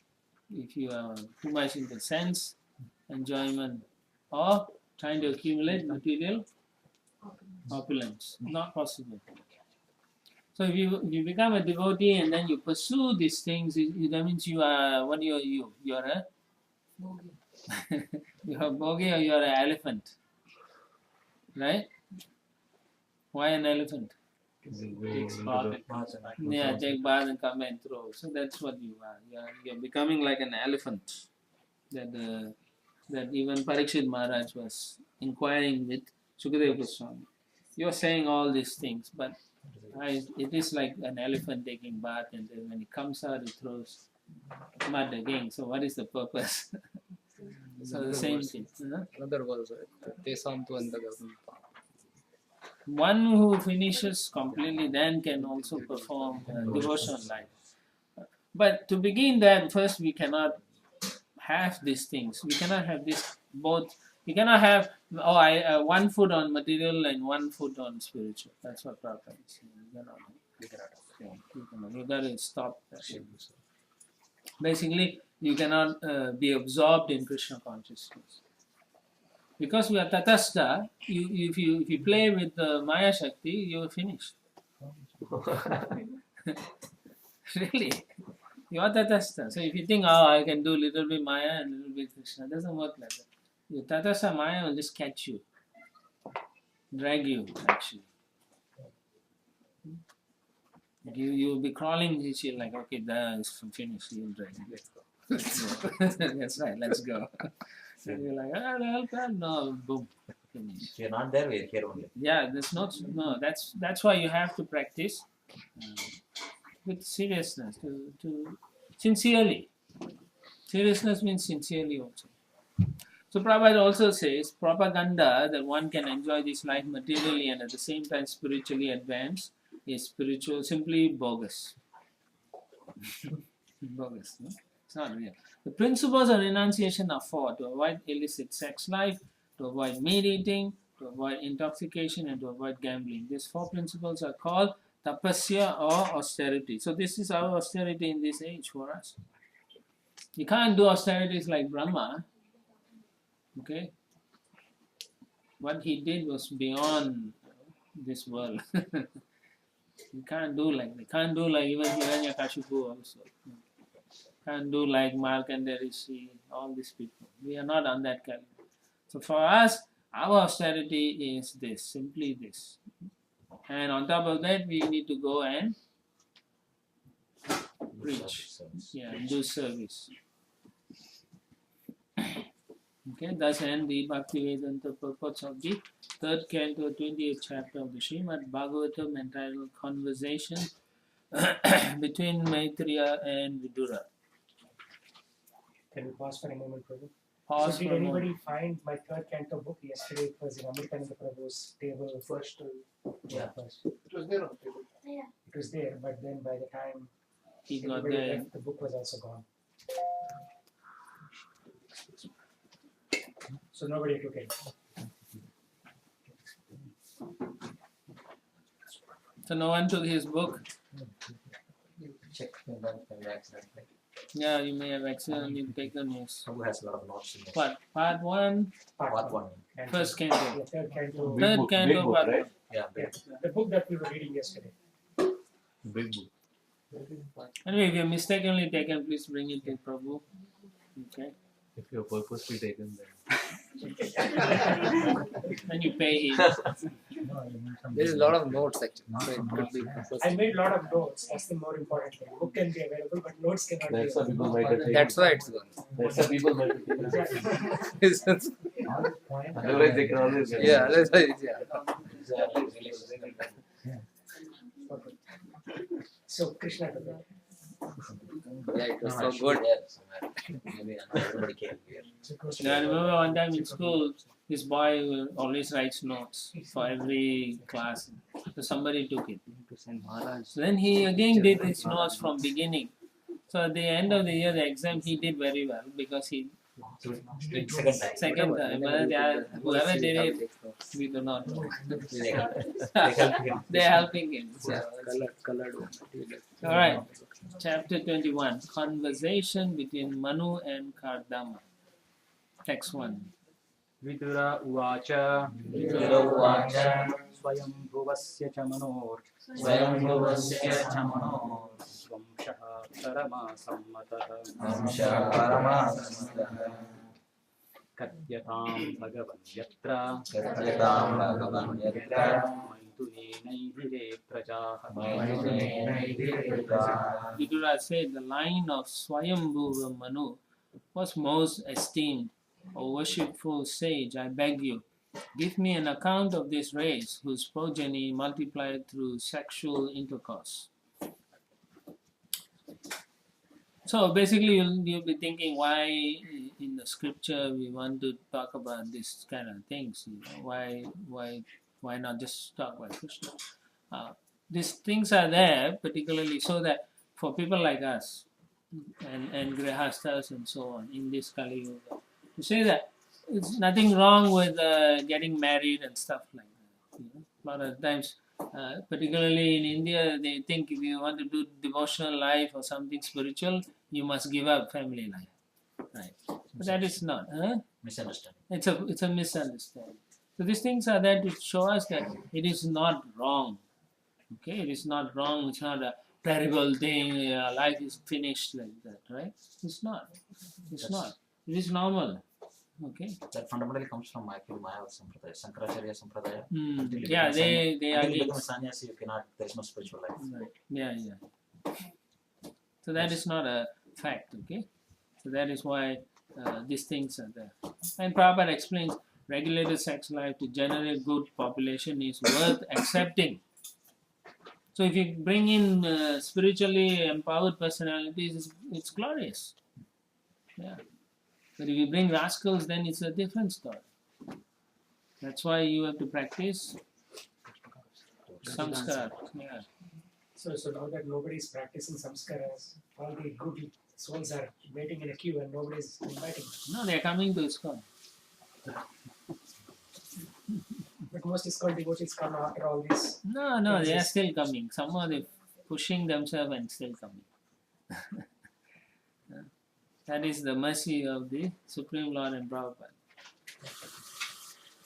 if you are too much into sense, enjoyment, or trying to accumulate material opulence. Not possible. So if you become a devotee and then you pursue these things, that means you are, what are you? You're a you're a bogi or you're an elephant, right? Why an elephant?
Takes bath and comes back.
Yeah, take bath and come and throw. So that's what you are. You're becoming like an elephant. That even Parikshit Maharaj was inquiring with Sukadeva Goswami. You're saying all these things, but it is like an elephant taking bath, and then when it comes out, it throws mud again. So what is the purpose? So the same thing.
Another verse, Tesam tu andagam.
One who finishes completely then can also perform devotional life. But to begin that, first we cannot have these things. We cannot have this both. You cannot have one foot on material and one foot on spiritual. That's what Prabhupada is saying. You got to stop that. Basically, you cannot be absorbed in Krishna consciousness. Because we are tatastha, if you play with the Maya Shakti, you are finished. Really. You are tatastha. So if you think, I can do little bit Maya and little bit Krishna, it doesn't work like that. Your tatastha Maya will just catch you, drag you actually. You will be crawling, you like, okay, that is finished, you'll drag you. Let's go. That's right, let's go. So you're like, no, boom, finish.
If you're not there, we're here only.
Yeah, that's why you have to practice with seriousness, to sincerely. Seriousness means sincerely also. So Prabhupada also says propaganda that one can enjoy this life materially and at the same time spiritually advance is simply bogus. Bogus, no? It's not real. The principles of renunciation are four: to avoid illicit sex life, to avoid meat eating, to avoid intoxication, and to avoid gambling. These four principles are called tapasya or austerity. So this is our austerity in this age for us. You can't do austerities like Brahma. Okay? What he did was beyond this world. You can't do like that. Can't do like even Hiranyakashipu also. Can't do like Markandeya Rishi, all these people. We are not on that caliber. So for us, our austerity is this, simply this. And on top of that, we need to go and preach. Yeah, do service. Okay, thus end the Bhaktivedanta purpose of the third canto, 28th chapter of the Srimad Bhagavatam, entitled Conversation between Maitreya and Vidura.
Can we pause for a moment, Prabhu?
Pause
So did
for a
anybody
moment.
find my third canto book yesterday? It was in Amritananda Prabhu's table first. First.
It was there on the table.
It was there, but then by the time
He got
everybody
there.
left, the book was also gone. So nobody took it.
So no one took his book.
Check by accident.
Yeah, you may have accidentally taken his.
Prabhu has a lot of notes in there.
What? Part 1,
Part one.
And
first canto.
the third canto.
Big
Third
book,
canto,
big book,
part
right?
1.
Yeah,
Yeah,
big.
the book that we were reading yesterday.
Big book.
Anyway, if you have mistakenly taken, please bring it to Prabhu. Okay.
If you're purposely taken, then.
Then you pay him.
There is a lot of notes actually. So it could be
I made a lot of notes. That's the more important thing. Book can be available, but notes cannot
That's
be
why people
available.
might have taken.
That's why it's gone.
That's why people might have taken. Otherwise, they can always.
Yeah, that's why it's,
So Krishna took it.
yeah, it was so
Should be
good.
there somewhere. Maybe not everybody came here.
So it goes
I remember one time in school, this boy always writes notes for every class. So somebody took it. So then he again did his notes from beginning. So at the end of the year, the exam, he did very well because he
Second time.
second time. But whoever did it, we do not know.
They help him.
They're helping him. Yeah.
Colored one.
All right. Chapter 21. Conversation between Manu and Kardama. Text 1.
Vidura Uvacha
Vidura Uvacha
स्वयंभुवस्य च मनोर्
स्वयंभुवस्य च मनो
वंशः परमासम्मतः
अंशः परमासम्मतः
कथ्यतां भगवन् यत्र
कथ्यतां भगवन् यत्र
मैथुनेनैहिरे प्रजाः
मैथुनेनैहिरेताः
Vidura said the line of Swayambhuva Manu was most esteemed. O worshipful sage, I beg you, give me an account of this race whose progeny multiplied through sexual intercourse. So basically, you'll be thinking why in the scripture we want to talk about this kind of things. You know, why not just talk about Krishna? These things are there particularly so that for people like us and grihastas and so on in this Kali Yuga, to say that it's nothing wrong with getting married and stuff like that. You know? A lot of times, particularly in India, they think if you want to do devotional life or something spiritual, you must give up family life. Right? But that is not.
misunderstanding.
It's a misunderstanding. So these things are there to show us that it is not wrong. Okay, it is not wrong. It's not a terrible thing. Life is finished like that, right? It's not. It's not. It is normal. Okay.
That fundamentally comes from actually Maya Sampradaya, Sankaracharya Sampradaya.
Yeah, they are
until you become a
against.
sannyasi, you cannot. There is no spiritual life.
Right. Yeah. So that is not a fact. Okay. So that is why these things are there. And Prabhupada explains regulated sex life to generate good population is worth accepting. So if you bring in spiritually empowered personalities, it's glorious. Yeah. But if you bring rascals, then it's a different story. That's why you have to practice samskar. Yeah.
So now that nobody is practicing samskaras, all the good souls are waiting in a queue and nobody is inviting.
No, they are coming to ISKCON.
But most ISKCON devotees come after all this.
No, they are still coming. Some are they pushing themselves and still coming. That is the mercy of the Supreme Lord and Prabhupada.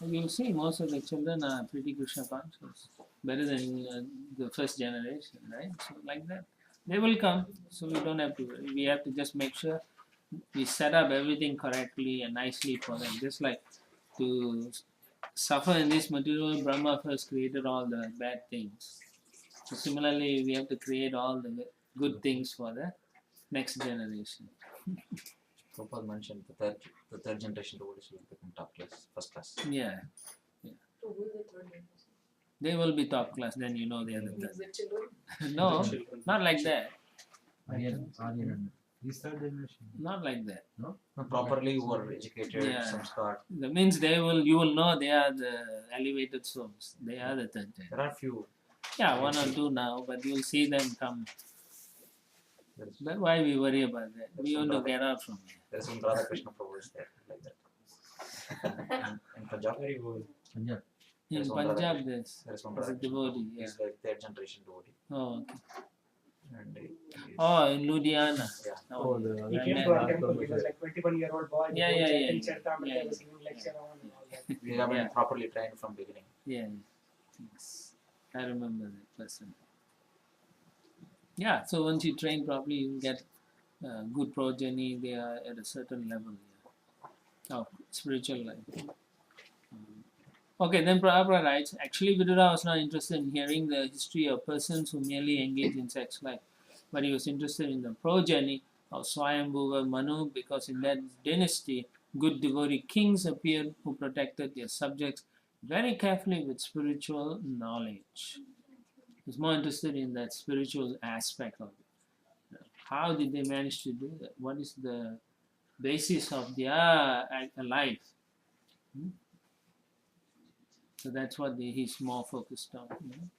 You'll see most of the children are pretty Krishna conscious, better than the first generation, right? So like that, they will come. So we don't have to worry. We have to just make sure we set up everything correctly and nicely for them. Just like to suffer in this material, Brahma first created all the bad things. So similarly, we have to create all the good things for the next generation.
Prabhupada mentioned the third generation devotees will become top class, first class.
Yeah,
So who is the third one?
they will be top class. Then you know they are the
Is it children?
third. No, not like that.
Aryan. These third generation.
Not like that.
No, properly who are educated,
Yeah.
samskar.
That means you will know they are the elevated souls. They are the third generation.
There are few.
Yeah, one or two now, but you'll see them come.
There is,
That's why we worry about that. We want to get out from here.
there is one Radha Krishna Prabhu is there like that. In Punjab,
Very good.
Punjab.
In
There's one
Punjab,
Radha-
there's
there is one
a
Radha Krishna
devotee.
Prabhu.
Yeah.
He's like third generation devotee.
Oh, okay.
And
Oh, in Ludhiana.
Yeah.
Oh, the
He came to our temple. He was like 21-year-old boy.
Yeah,
he was
yeah,
chanting
yeah.
Charitamrita,
Yeah.
he was giving lecture on and all that.
we have been
Yeah.
properly trained from beginning.
Yeah. Yes. I remember that person. Yeah, so once you train properly, you get good progeny. They are at a certain level of spiritual life. Okay, then Prabhupada writes, actually Vidura was not interested in hearing the history of persons who merely engage in sex life, but he was interested in the progeny of Swayambhuva Manu, because in that dynasty, good devotee kings appeared who protected their subjects very carefully with spiritual knowledge. He was more interested in that spiritual aspect of it. How did they manage to do that? What is the basis of their life? So that's what he's more focused on. You know?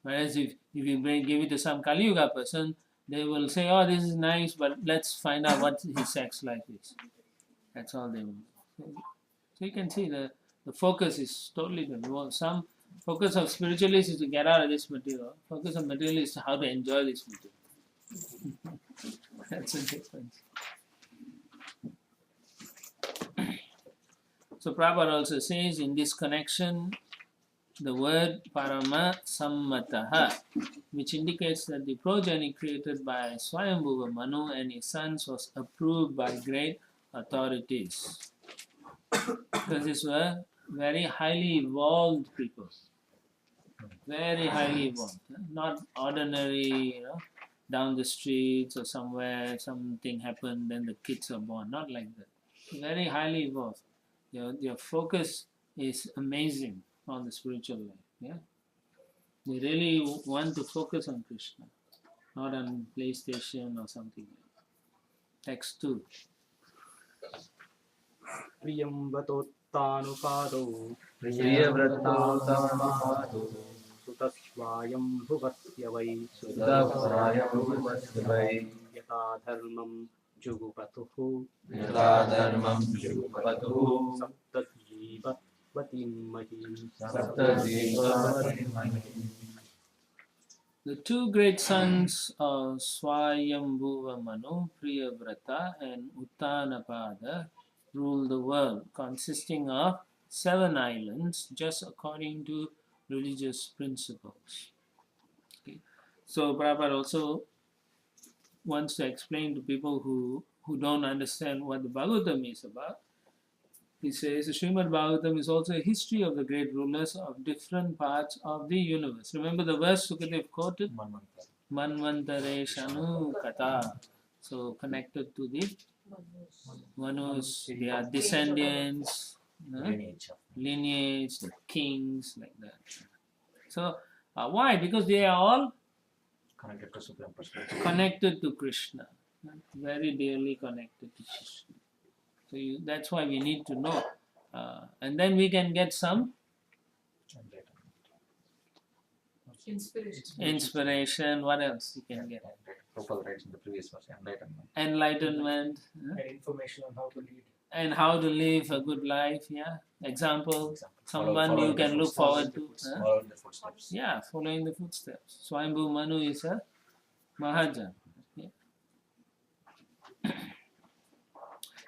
Whereas if you give it to some Kali Yuga person, they will say, oh, this is nice, but let's find out what his sex life is. That's all they will. So you can see the focus is totally different. Some focus of spiritualists is to get out of this material. Focus of materialists is how to enjoy this material. That's the difference. So Prabhupada also says in this connection, the word Parama Sammataha, which indicates that the progeny created by Swayambhuva Manu and his sons was approved by great authorities. Because these were very highly evolved people. Very highly evolved. Not ordinary, down the streets or somewhere, something happened, then the kids are born. Not like that. Very highly evolved. Your focus is amazing on the spiritual life. Yeah, they really want to focus on Krishna, not on PlayStation or something. Text 2.
प्रियंवतोत्तानुपादो
प्रियव्रतोत्तमपादो
सुतस्वायं भुवस्य वै
सुतस्वायम्भुवस्य वै
यथा धर्मं जुगुपतुः
यथा धर्मं जुगपतुः
सप्तजीववतीं महीं
सप्तजीववतीमहि.
The two great sons of Swayambhuva Manu, Priyavrata and Uttanapada, ruled the world, consisting of 7 islands, just according to religious principles. Okay. So Prabhupada also wants to explain to people who don't understand what the Bhagavatam is about. He says the Srimad Bhagavatam is also a history of the great rulers of different parts of the universe. Remember the verse Sukadev quoted? Manvantare Shanu Kata. So connected to the Manus, their descendants, lineage, the kings, like that. So why? Because they are all
Connected to Supreme Personality.
connected to Krishna, very dearly connected to Krishna. So that's why we need to know, and then we can get some inspiration. What else you can get?
Prabhupada writes in the previous verse,
Enlightenment,
And information on how to lead.
and how to live a good life. Yeah, example, someone
Follow
you
the
can look
footsteps.
forward to.
Follow the footsteps.
Yeah, following the footsteps. Swayambhu Manu is a Mahajan. Yeah.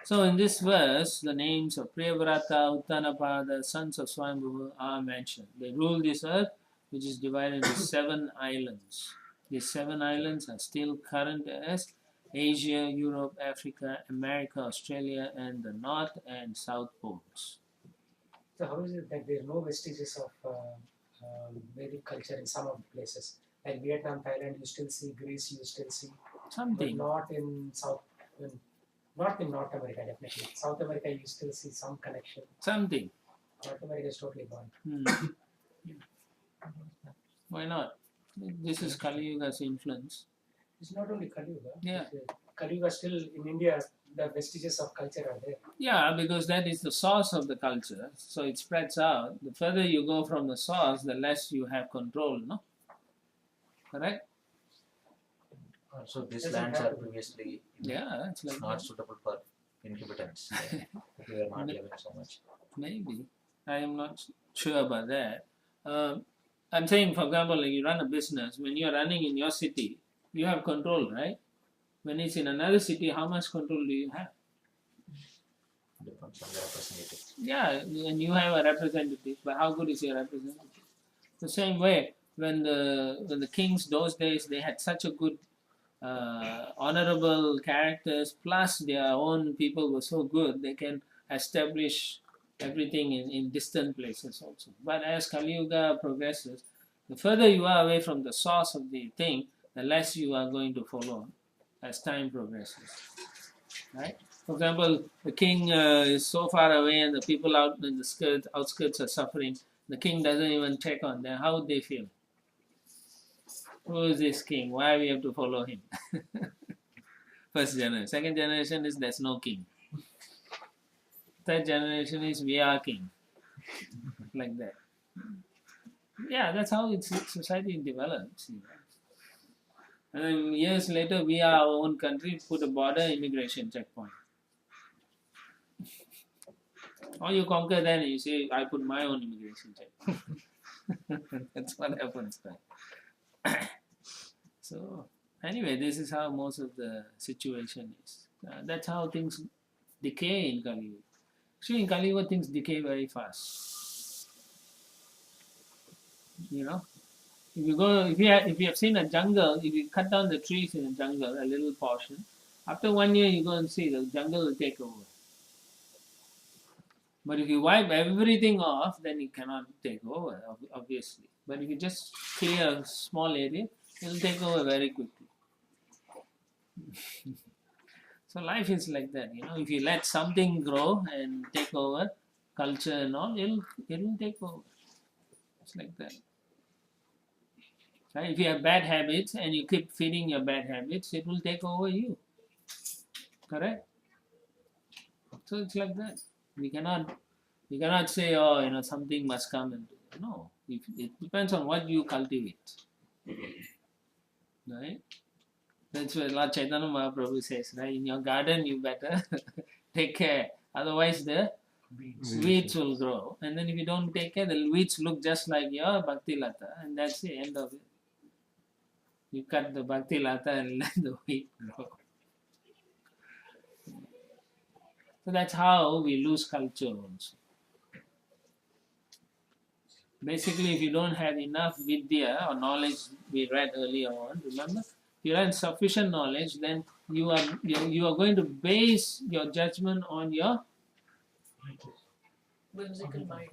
So in this verse, the names of Priyavrata, Uttanapada, sons of Swayambhu are mentioned. They rule this earth, which is divided into 7 islands. These 7 islands are still current as Asia, Europe, Africa, America, Australia, and the North and South Poles.
So how is it that there are no vestiges of Vedic culture in some of the places? Like Vietnam, Thailand, you still see Greece, you still see, but
Something.
not in not in North America definitely. South America, you still see some connection.
Something.
North America is totally gone.
Why not? This is Kali Yuga's influence.
It's not only Kali Yuga.
Yeah.
Kali Yuga still in India, the vestiges of culture are there.
Yeah, because that is the source of the culture. So it spreads out. The further you go from the source, the less you have control, no? Correct?
So these
Doesn't
lands are
happen.
previously
Yeah, it's like
not
that.
suitable for inhabitants. We are not living so much.
Maybe. I am not sure about that. I'm saying, for example, like you run a business, when you're running in your city, you have control, right? When it's in another city, how much control do you have?
Depends on the representative.
Yeah, and you have a representative, but how good is your representative? The same way, when the kings those days, they had such a good honorable characters, plus their own people were so good, they can establish everything in distant places also. But as Kali Yuga progresses, the further you are away from the source of the thing, the less you are going to follow as time progresses. Right? For example, the king is so far away and the people out in the outskirts are suffering. The king doesn't even check on them. How would they feel? Who is this king? Why we have to follow him? First generation. Second generation is there's no king. Third generation is we are king. Like that. Yeah, that's how society develops. And then years later, we are our own country, put a border immigration checkpoint. Or you conquer then and you say, I put my own immigration checkpoint. That's what happens then. So, anyway, this is how most of the situation is. That's how things decay in Kali Yuga. Actually, in Kali Yuga, things decay very fast. You know, if you have seen a jungle, if you cut down the trees in a jungle, a little portion, after 1 year you go and see the jungle will take over. But if you wipe everything off, then it cannot take over, obviously. But if you just clear a small area, it will take over very quickly. So life is like that, you know. If you let something grow and take over, culture and all, it'll take over. It's like that. Right? If you have bad habits and you keep feeding your bad habits, it will take over you. Correct? So it's like that. We cannot say, oh, you know, something must come and do it. No. It depends on what you cultivate. Right? That's what Lord Chaitanya Mahaprabhu says, right? In your garden you better take care. Otherwise the weeds will grow. And then if you don't take care, the weeds look just like your Bhakti Lata, and that's the end of it. You cut the Bhakti Lata and let the weed grow. So that's how we lose culture also. Basically, if you don't have enough vidya or knowledge, we read earlier on, remember? If you have sufficient knowledge, then you are going to base your judgment on your
Whimsical mind.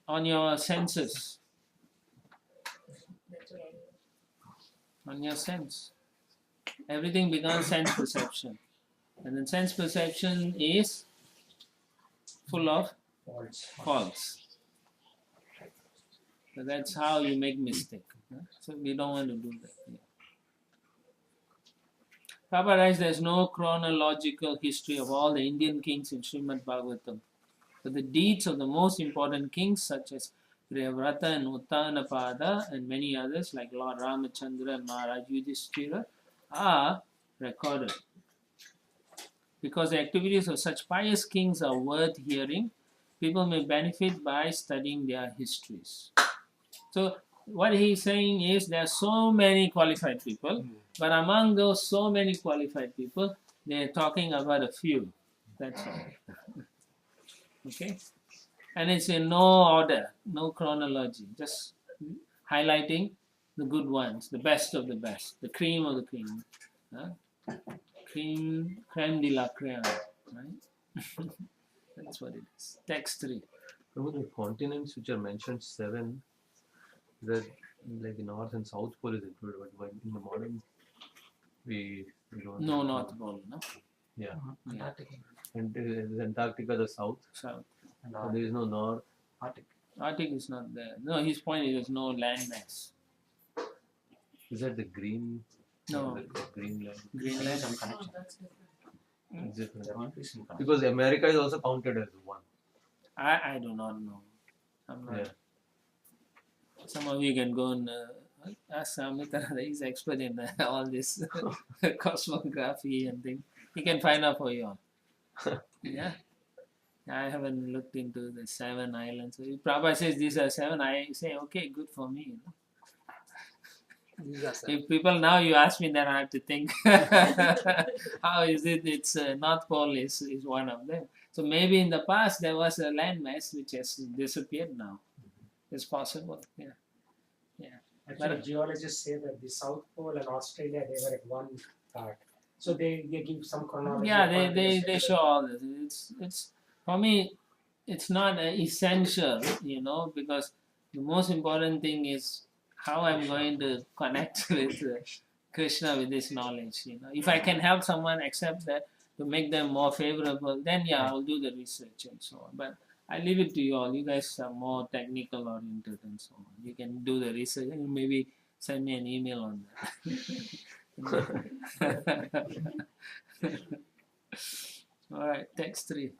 on your senses,
That's what I
on your sense. Everything becomes sense perception. And then sense perception is full of faults. So that's how you make mistake. So we don't want to do that. Yeah. Prabhupada writes there's no chronological history of all the Indian kings in Srimad Bhagavatam. But the deeds of the most important kings such as Priyavrata and Uttanapada and many others like Lord Ramachandra and Maharaj Yudhishthira are recorded. Because the activities of such pious kings are worth hearing, people may benefit by studying their histories. So what he's saying is there are so many qualified people, but among those so many qualified people, they're talking about a few. That's all. Okay? And it's in no order, no chronology, just highlighting the good ones, the best of the best, the cream of the cream. Creme de la creme, right? That's what it is. Text 3.
Remember the continents which are mentioned 7, that like the North and South Pole is included, but in the modern we don't.
No North Pole, no?
Yeah.
Yeah.
And is Antarctica the South?
South.
So there is no North.
Arctic is not there. No, his point is there's no land mass.
Is that the green?
No.
The Greenland.
Greenland.
Some
Oh,
connection.
that's different.
Is it-
There might be some connection.
Because America is also counted as one.
I do not know. I'm not.
Yeah.
Some of you can go and ask Amita. He's expert in all this cosmography and things. He can find out for you all. Yeah. I haven't looked into the 7 islands. So if Prabhupada says these are 7, I say, okay, good for me. You know?
These are seven.
If people now you ask me, then I have to think. How is it? It's North Pole is one of them. So maybe in the past there was a landmass which has disappeared now. It's possible. Yeah.
Actually, geologists say that the South Pole and Australia, they were at one part. So they give some chronology.
Yeah,
of
they show all this. It's for me, it's not essential, you know, because the most important thing is how I'm going to connect with Krishna with this knowledge. You know, if I can help someone accept that to make them more favorable, then yeah, I'll do the research and so on. But I leave it to you all. You guys are more technical oriented and so on. You can do the research and maybe send me an email on that. All right, text 3.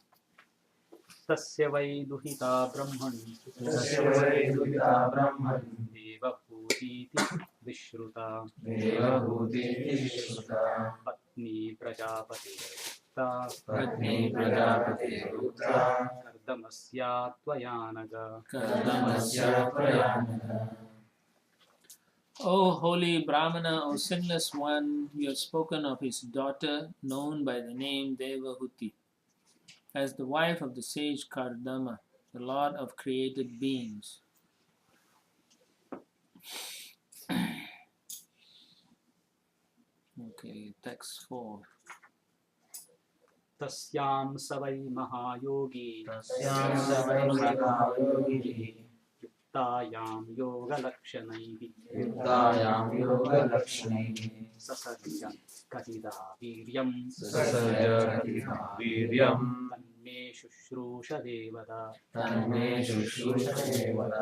तस्य वै दुहिता ब्रह्मणि
तस्य वै दुहिता ब्रह्मणि
देवभूतीति विश्रुता
देवभूतिः श्रुता
पत्नी प्रजापतिर्युक्ता
पत्नी प्रजापतिरुक्ता
कर्दमस्या त्वयानग
कर्दमस्य प्रयाणः.
O holy Brahmana, O sinless one, you have spoken of his daughter, known by the name Devahuti, as the wife of the sage Kardama, the lord of created beings. Okay, text 4.
तस्यां स वै महायोगी
तस्यां स वै महायोगिः
युक्तायां योगलक्षणैः
युक्तायां योगलक्षणैः
ससर्ज कहिदा वीर्यं
ससर्जति वीर्यं
तन्मे शुश्रूष देवता.
तन्मे शुश्रूषते वद.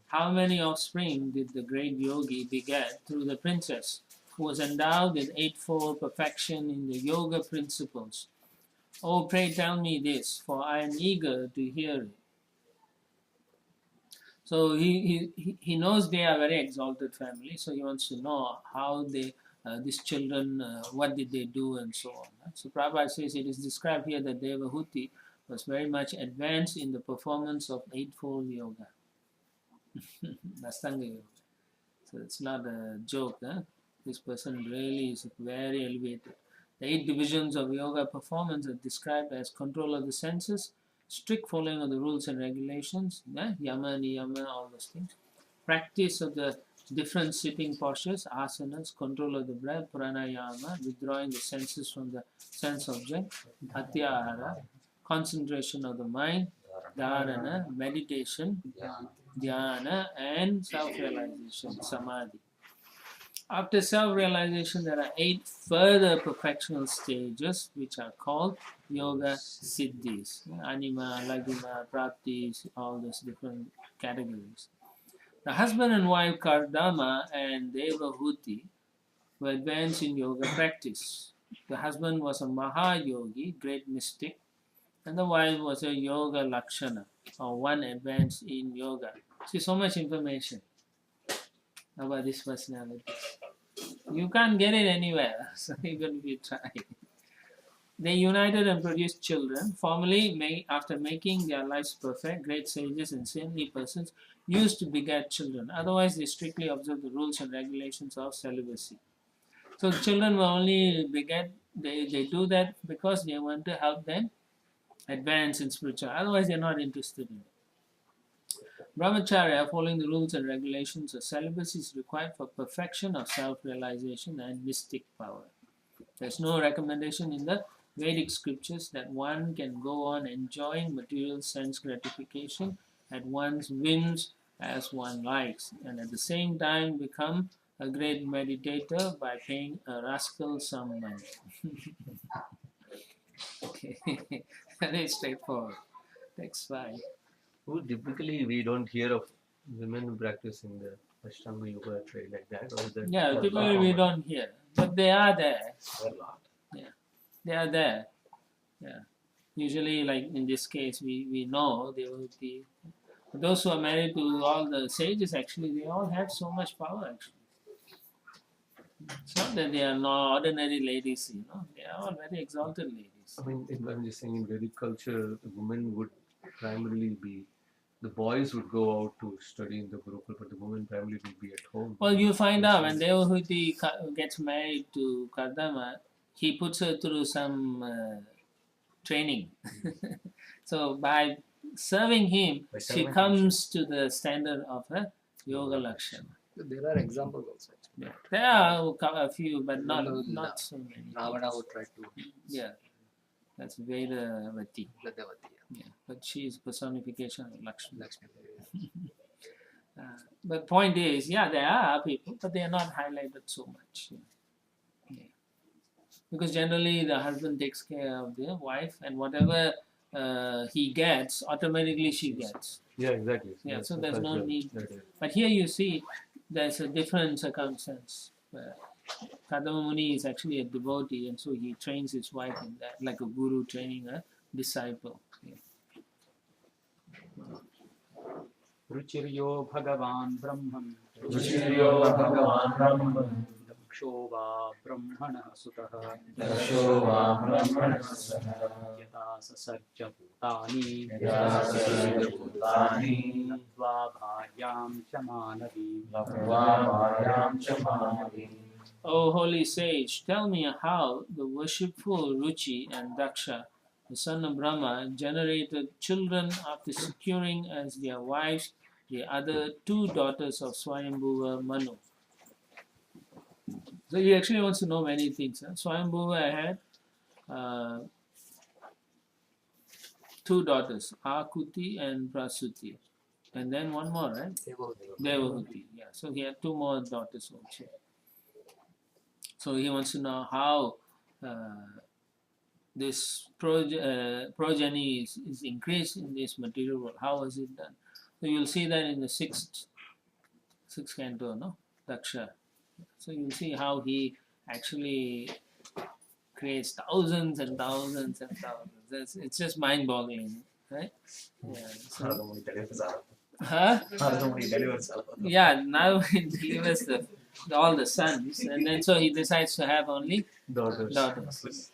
How many offspring did the great yogi beget through the princess, who was endowed with eightfold perfection in the yoga principles? Oh, pray tell me this, for I am eager to hear it. So he knows they are a very exalted family, so he wants to know how they, these children, what did they do and so on. So Prabhupada says it is described here that Devahuti was very much advanced in the performance of eightfold yoga. Astanga yoga. So it's not a joke. This person really is very elevated. The 8 divisions of yoga performance are described as control of the senses, strict following of the rules and regulations, yama, niyama, all those things. Practice of the different sitting postures, asanas, control of the breath, pranayama, withdrawing the senses from the sense object, atyahara, concentration of the mind, dharana, meditation, dhyana, and self-realization, samadhi. After self-realization, there are 8 further perfectional stages which are called yoga siddhis, anima, lagima, praptis, all those different categories. The husband and wife Kardama and Devahuti were advanced in yoga practice. The husband was a Mahayogi, great mystic, and the wife was a Yoga Lakshana, or one advanced in yoga. See, so much information about this personality. You can't get it anywhere, so even if you try. They united and produced children. Formerly, after making their lives perfect, great sages and saintly persons used to beget children. Otherwise, they strictly observed the rules and regulations of celibacy. So children were only beget, they do that because they want to help them advance in spiritual. Otherwise, they're not interested in it. Brahmacharya, following the rules and regulations of celibacy, is required for perfection of self-realization and mystic power. There's no recommendation in the Vedic scriptures that one can go on enjoying material sense gratification at one's whims as one likes, and at the same time become a great meditator by paying a rascal some money. Okay, very straightforward. Text 5.
Typically, we don't hear of women practicing the Ashtanga Yoga trade like that. Or that
Yeah, typically we don't hear, but they are there.
There are a lot.
Yeah, they are there. Yeah, usually, like in this case, we know they will be. Those who are married to all the sages, actually, they all have so much power. Actually, it's not that they are not ordinary ladies. They are all very exalted ladies.
I mean, I'm just saying in Vedic culture, the women would primarily be, the boys would go out to study in the Gurukul, but the women primarily would be at home.
Well, you find out when Devahuti gets married to Kardama, he puts her through some training. So by serving him, she comes to the standard of a Yoga Lakshana.
There are examples also.
Yeah. There are a few, but not so many.
Ravana who tried to
Yeah, that's Vedavati.
Vedavati.
Yeah, but she is personification of Lakshmi.
Lakshmi.
But point is, yeah, there are people, but they are not highlighted so much. Yeah. Because generally the husband takes care of the wife, and whatever he gets, automatically she gets.
Yeah, exactly.
Yeah,
That's
so
the
there's no
culture.
need.
That is.
But here you see, there's a different circumstance. Kadama Muni is actually a devotee, and so he trains his wife in that, like a guru training a disciple. Yeah.
रुचिर्यो भगवान् ब्रह्मन्
रुचिर्यो भगवान् ब्रह्म
दक्षो वा ब्रह्मणः सुतः
दक्षो वा ब्रह्मणः सः
यथा ससर्ज भूतानि
यथा सर्वभूतानि
लब्ध्वा भार्यां च मानवीं
लब्ध्वा भार्यां च मानवीम्.
O holy sage, tell me how the worshipful Ruchi and Daksha, the son of Brahma, generated children after securing as their wives the other two daughters of Swayambhuva Manu. So he actually wants to know many things. Swayambhuva had two daughters, Akuti and Prasuti. And then one more, right? Devahuti. Yeah, so he had two more daughters also. So he wants to know how this progeny is increased in this material world. How was it done? So you'll see that in the sixth canto, no? Daksha. So you'll see how he actually creates thousands and thousands and thousands. It's just mind-boggling, right? Yeah. So, huh? Yeah, now he delivers all the sons, and then so he decides to have only daughters.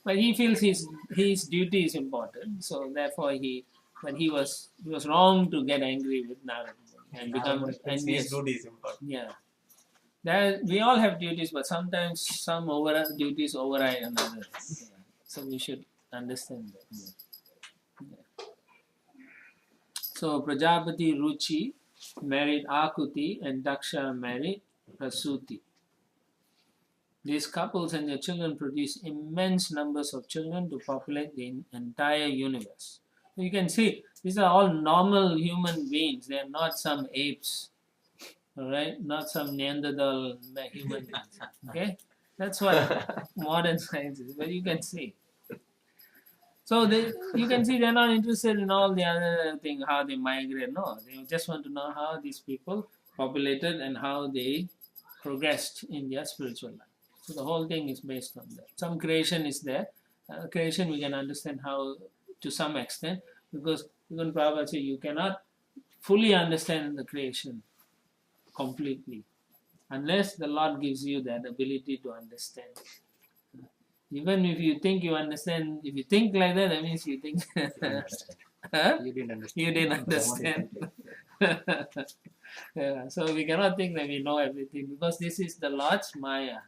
But he feels his duty is important, so therefore he was wrong to get angry with Narada and become envious.
duty is important.
Yeah, we all have duties, but sometimes some duties override another. Yeah. So we should understand that. Yeah. So Prajapati Ruchi married Akuti and Daksha married Prasuti. These couples and their children produce immense numbers of children to populate the entire universe. You can see these are all normal human beings. They are not some apes, all right? Not some Neanderthal human beings. Okay, that's what modern science is. But you can see. So you can see they're not interested in all the other thing, how they migrate. No, they just want to know how these people populated and how they progressed in their spiritual life. So the whole thing is based on that. Some creation is there. Creation we can understand how to some extent, because even Prabhupada said you cannot fully understand the creation completely unless the Lord gives you that ability to understand. Even if you think you understand, if you think like that, that means you think huh?
You didn't understand.
You didn't understand. Yeah, so we cannot think that we know everything because this is the Lord's Maya.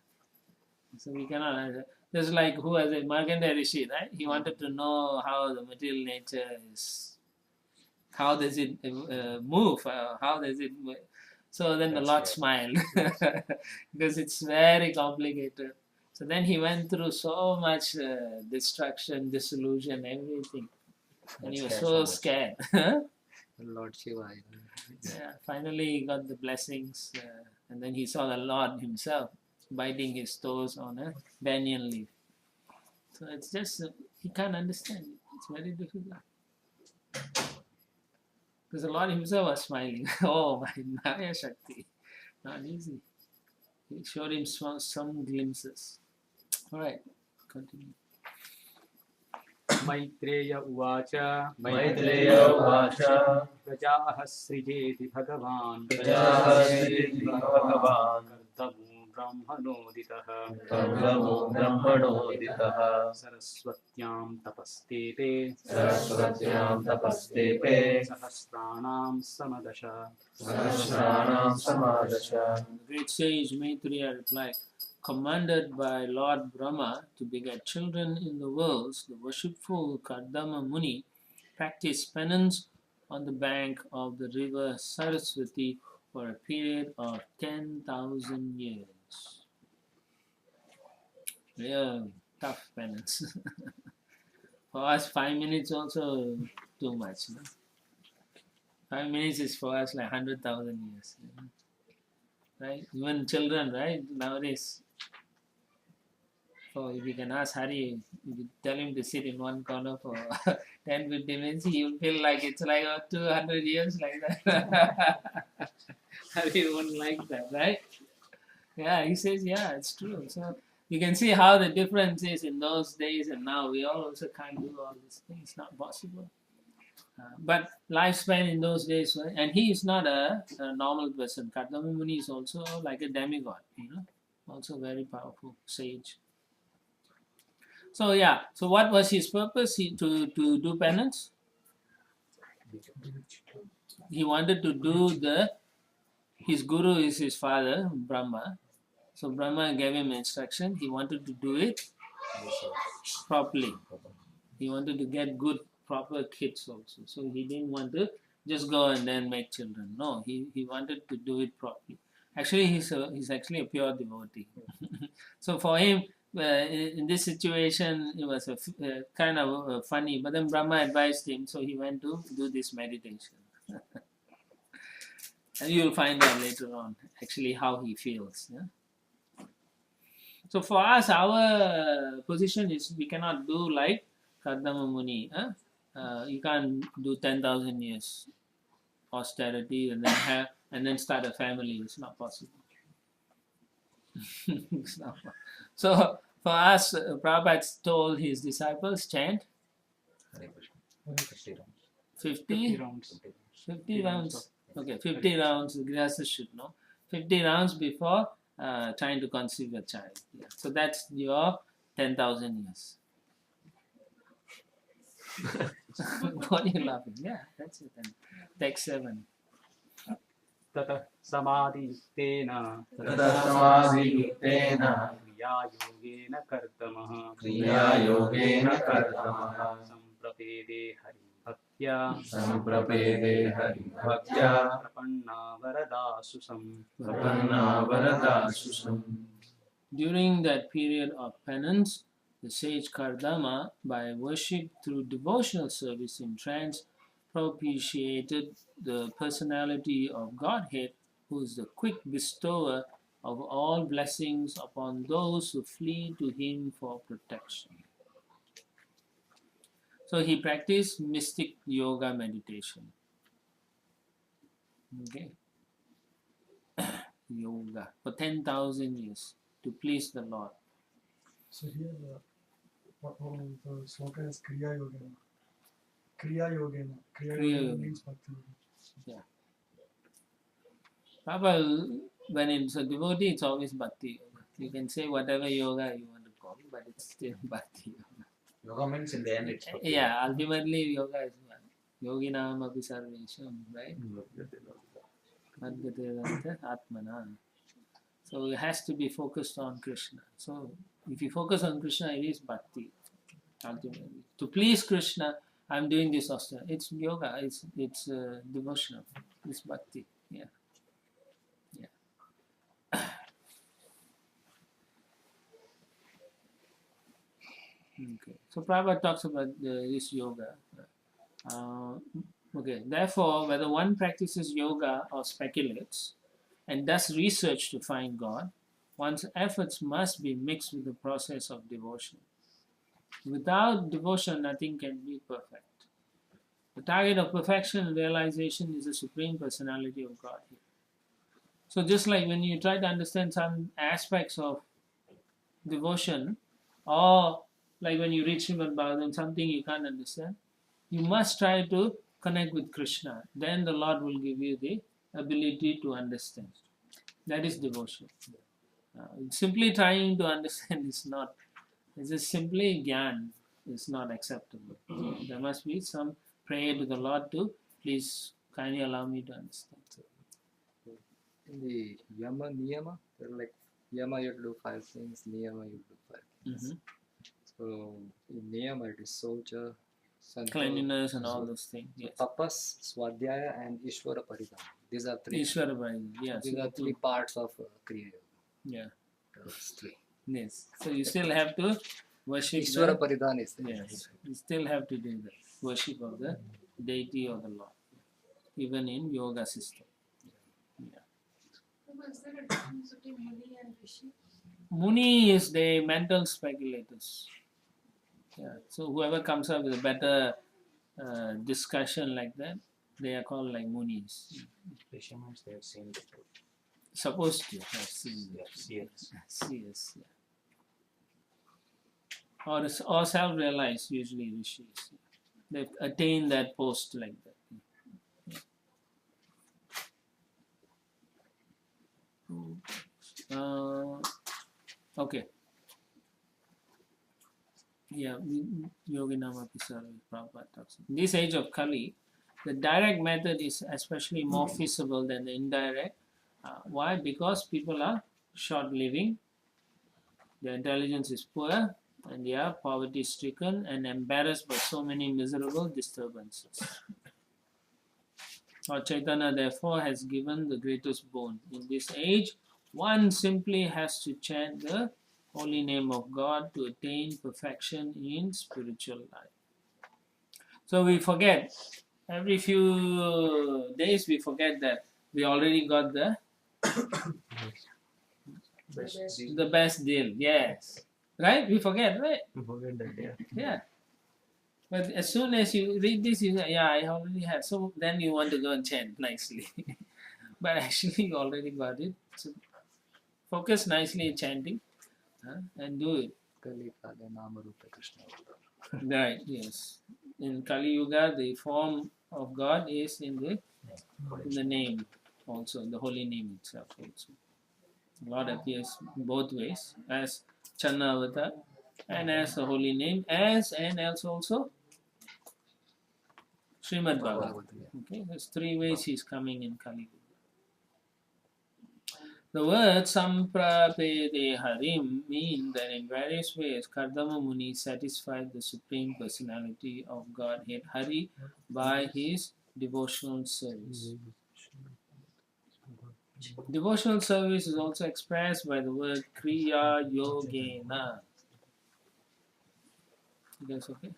So we cannot understand. Just like who has a Markandeya Rishi, right? He wanted to know how the material nature is, how does it move, how does it move. So then the Lord smiled because it's very complicated. So then he went through so much destruction, dissolution, everything. And he was so scared.
Lord Shiva.
Yeah, finally he got the blessings and then he saw the Lord himself biting his toes on a banyan leaf. So it's just, he can't understand it. It's very difficult. Because the Lord himself was smiling. Oh, my Maya Shakti. Not easy. He showed him some glimpses. Alright, continue.
Maitreya उवाच
मैत्रेय उवाच
प्रजाः सृजेति भगवान् कर्दमो ब्रह्मणोदितः सरस्वत्यां तपस्तेपे सहस्राणां समदश.
The great sage Maitreya replied, commanded by Lord Brahma to beget children in the worlds, the worshipful Kardama Muni practiced penance on the bank of the river Saraswati for a period of 10,000 years. Real tough penance. For us, 5 minutes also too much. No? 5 minutes is for us like 100,000 years. You know? Right? Even children, right? Nowadays, so if you can ask Hari, if you tell him to sit in one corner for 10, 15 minutes, he will feel like it's like 200 years like that. Hari won't like that, right? Yeah, he says, yeah, it's true. So you can see how the difference is in those days and now. We all also can't do all these things. It's not possible. But lifespan in those days, right? And he is not a normal person. Kardama Muni is also like a demigod, you know, also very powerful sage. So yeah, so what was his purpose? To do penance? He wanted to do his guru is his father, Brahma. So Brahma gave him instruction. He wanted to do it properly. He wanted to get good proper kids also. So he didn't want to just go and then make children. No, he wanted to do it properly. Actually, he's actually a pure devotee. So for him, in this situation, it was kind of funny. But then Brahma advised him, so he went to do this meditation. And you will find out later on actually how he feels. Yeah? So for us, our position is we cannot do like Kardama Muni. You can't do 10,000 years austerity and then start a family. It's not possible. It's not possible. So for us, Prabhupada told his disciples chant
Hare Krishna.
50
rounds.
50 rounds. Okay, 50 rounds. The Grihastha should know. 50 rounds before trying to conceive a child. Yeah. So that's your 10,000 years. What are you laughing? Yeah, that's it. Then. Text 7.
ततः समाधियुक्तेन
समाधियुक्तेन
क्रियायोगेन कर्तमः
क्रियायोगेन कर्तमः
सम्प्रपेदे हरिभक्त्या
संप्रपेदे हरिभक्त्या
प्रपन्ना वरदासुसं
प्रपन्ना वरदासुषम्.
During that period of penance, the sage Kardama, by worship through devotional service in trance, propitiated the personality of Godhead, who is the quick bestower of all blessings upon those who flee to him for protection. So he practiced mystic yoga meditation. Okay. Yoga for 10,000 years to please the Lord.
So here, the sloka is Kriya Yogena. Kriya Yogena. Kriya
Kriya
Yogena
Yogena.
means Bhakti Yoga.
Prabhupada, when it's a devotee, it's always bhakti yoga. You can say whatever yoga you want to call, but it's still bhakti yoga.
Yoga means in the end it's bhakti.
Yeah, ultimately yoga is one. Yoginam api sarvesham, right? Madhyate atmana. So it has to be focused on Krishna. So if you focus on Krishna, it is bhakti. Ultimately, to please Krishna, I'm doing this also. It's yoga. It's devotional. It's bhakti. Yeah. Okay. So Prabhupada talks about this yoga. Okay. Therefore, whether one practices yoga or speculates and does research to find God, one's efforts must be mixed with the process of devotion. Without devotion, nothing can be perfect. The target of perfection and realization is the Supreme Personality of Godhead. So just like when you try to understand some aspects of devotion, or like when you read Srimad Bhagavatam, something you can't understand, you must try to connect with Krishna. Then the Lord will give you the ability to understand. That is devotion. Simply trying to understand is not. It's just simply gyan is not acceptable. There must be some prayer to the Lord to please kindly allow me to understand.
In the Yama Niyama, there are like Yama you have to do 5 things, Niyama you do 5 things.
Mhm.
So in Niyama it is Socha, Sankalpa,
Cleanliness and all those things. Yes.
Tapas, Swadhyaya and Ishvara Paridhana. These are 3.
Ishvara Bhai. Yes.
These are 3 parts of Kriya Yoga.
Yeah.
Those 3.
Yes. So you still have to worship
Ishvara
the,
Paridhana is there.
yes. You still have to do the worship of the deity or the Lord, even in yoga system.
Is there a difference between Muni and Rishi?
Muni is the mental speculators. Yeah. So whoever comes up with a better discussion like that, they are called like Munis.
Rishi means they have seen the truth.
Supposed to have seen
They
that.
are seers.
Yes, yeah. Or self-realized, usually rishis. They've attained that post like that. Okay. Yeah, Yoginama Pisara Prabhupada talks. In this age of Kali, the direct method is especially more feasible than the indirect. Why? Because people are short living, their intelligence is poor, and they are poverty-stricken and embarrassed by so many miserable disturbances. Lord Chaitanya therefore has given the greatest boon. In this age, one simply has to chant the holy name of God to attain perfection in spiritual life. So we forget, every few days we forget that we already got the best deal. Yes. Right? We forget, right?
You forget that, yeah.
Yeah. But as soon as you read this, you say, yeah, I already have. So then you want to go and chant nicely. But actually, you already got it. So focus nicely in chanting and do it.
Kali Kala Nama Rupa Krishna.
Right, yes. In Kali Yuga, the form of God is in the name also, the holy name itself also. Lord appears both ways, as Channa Avatar and as the holy name, and else also Srimad Bhagavatam. Okay, there's three ways he's coming in Kali Yuga. The word Samprapede Harim mean that in various ways Kardama Muni satisfied the Supreme Personality of Godhead Hari by his devotional service. Devotional service is also expressed by the word Kriya Yogena. That's okay?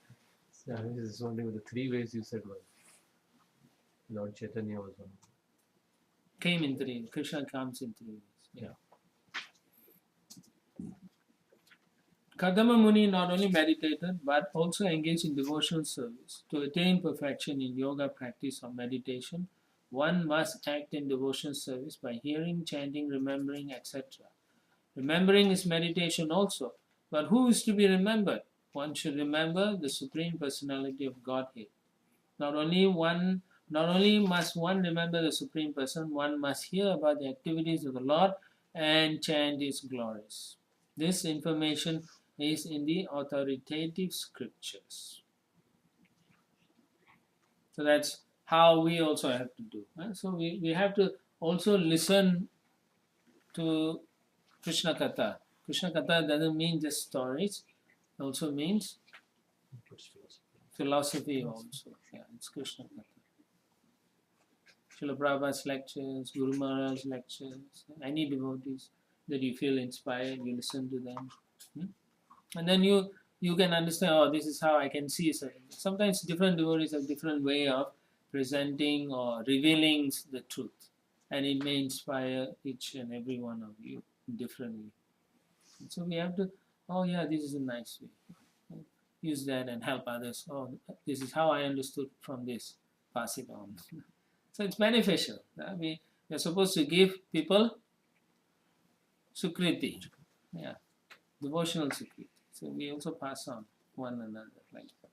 Yeah, this is only with the three ways you said was. Lord Chaitanya was one.
Came in three. Krishna comes in three ways. Yeah. Kardama Muni not only meditated but also engaged in devotional service. To attain perfection in yoga practice or meditation, one must act in devotional service by hearing, chanting, remembering, etc. Remembering is meditation also, but who is to be remembered? One should remember the Supreme Personality of Godhead. Not only must one remember the Supreme Person, one must hear about the activities of the Lord and chant His glories. This information is in the authoritative scriptures. So that's how we also have to do. Right? So we have to also listen to Krishna Katha. Krishna Katha doesn't mean just stories, it also means philosophy also. Yeah, it's Krishna Katha. Srila Prabhupada's lectures, Guru Maharaj's lectures, any devotees that you feel inspired, you listen to them. And then you can understand, oh, this is how I can see certain. Sometimes different devotees have different way of presenting or revealing the truth. And it may inspire each and every one of you differently. And so we have to, oh yeah, this is a nice way. Use that and help others. Oh, this is how I understood from this. Pass it on. So it's beneficial. We are supposed to give people sukriti. Yeah. Devotional sukriti. So we also pass on one another like that.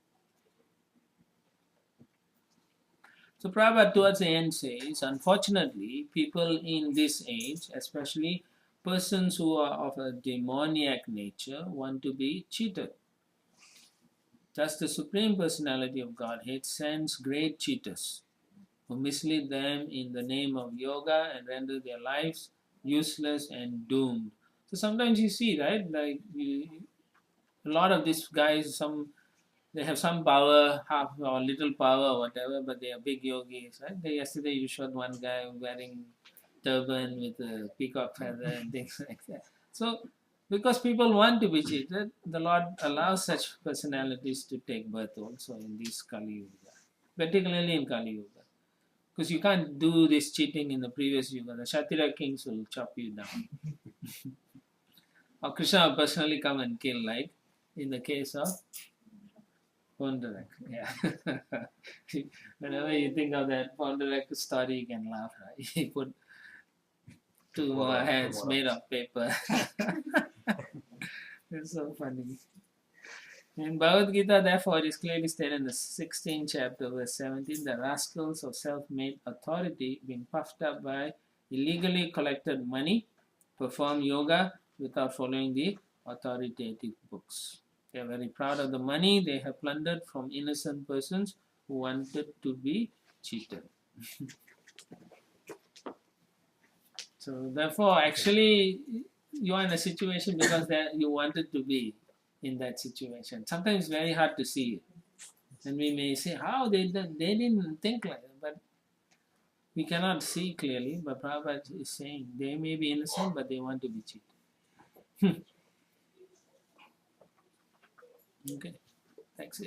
So Prabhupada towards the end says, unfortunately, people in this age, especially persons who are of a demoniac nature, want to be cheated. Thus the Supreme Personality of Godhead sends great cheaters who mislead them in the name of yoga and render their lives useless and doomed. So sometimes you see, right, like a lot of these guys, they have some power, half or little power or whatever, but they are big yogis, right? Yesterday you showed one guy wearing turban with a peacock feather and things like that. So because people want to be cheated, the Lord allows such personalities to take birth also in this Kali Yuga, particularly in Kali Yuga. Because you can't do this cheating in the previous Yuga. The Kshatriya kings will chop you down. Or Krishna will personally come and kill, like in the case of Pondarak. Yeah. Whenever you think of that Pondarak story, you can laugh, right? He put two more heads made of paper. It's so funny. In Bhagavad Gita, therefore, it is clearly stated in the 16th chapter, verse 17, the rascals of self-made authority, being puffed up by illegally collected money, perform yoga without following the authoritative books. They are very proud of the money they have plundered from innocent persons who wanted to be cheated. So therefore, actually, you are in a situation because that you wanted to be. in that situation. Sometimes it's very hard to see it. And we may say, how they didn't think like that. But we cannot see clearly. But Prabhupada is saying they may be innocent, but they want to be cheated. Okay, thanks.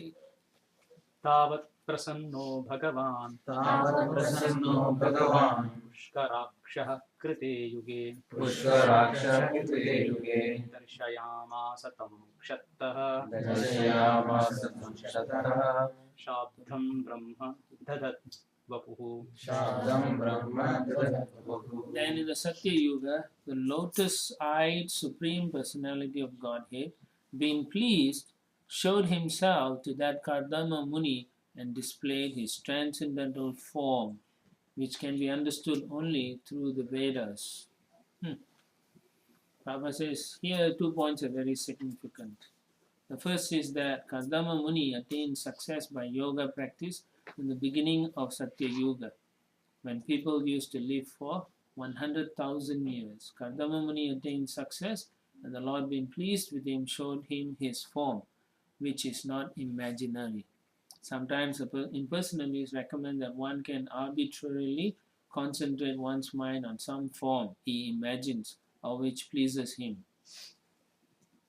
तावत् प्रसन्नो भगवान्
तावत् प्रसन्नो भगवान्
पुष्कराक्षः कृते युगे
पुष्कराक्षकृते युगे
दर्शयामास तं क्षत्तः
दर्शयामास तं क्षत्तः
शाब्दं ब्रह्म ददत् वपुः
शाब्दं ब्रह्म ददत् वपुः.
Then in the Satya Yuga, the lotus-eyed Supreme Personality of Godhead, being pleased, showed himself to that Kardama Muni and displayed his transcendental form, which can be understood only through the Vedas. Prabhupada says, here 2 points are very significant. The first is that Kardama Muni attained success by yoga practice in the beginning of Satya Yuga, when people used to live for 100,000 years. Kardama Muni attained success, and the Lord, being pleased with him, showed him his form, which is not imaginary. Sometimes impersonalists recommend that one can arbitrarily concentrate one's mind on some form he imagines or which pleases him.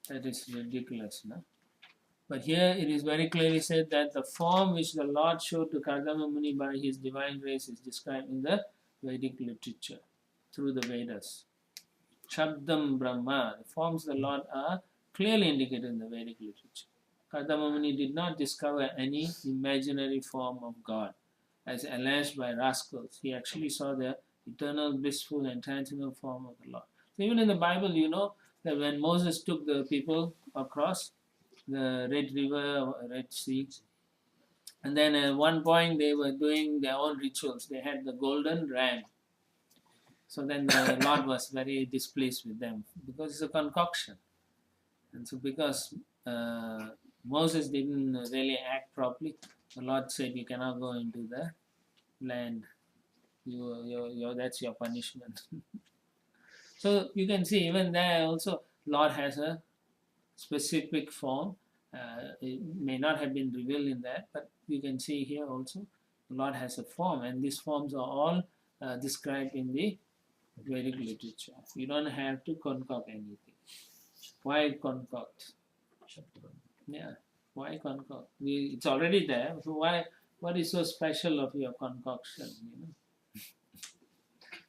That is ridiculous, no? But here it is very clearly said that the form which the Lord showed to Kardama Muni by his divine grace is described in the Vedic literature through the Vedas. Shabdam Brahma, the forms of the Lord are clearly indicated in the Vedic literature. Kardama Muni did not discover any imaginary form of God, as alleged by rascals. He actually saw the eternal, blissful, and transcendental form of the Lord. So even in the Bible, you know that when Moses took the people across the Red River, Red Sea, and then at one point they were doing their own rituals. They had the golden ram. So then the Lord was very displeased with them because it's a concoction. And so because Moses didn't really act properly, the Lord said, you cannot go into the land. That's your punishment. So you can see even there also, Lord has a specific form. It may not have been revealed in that, but you can see here also, the Lord has a form, and these forms are all described in the Vedic literature. You don't have to concoct anything. Why concoct? Yeah, why concoct? It's already there. So why? What is so special of your concoction? You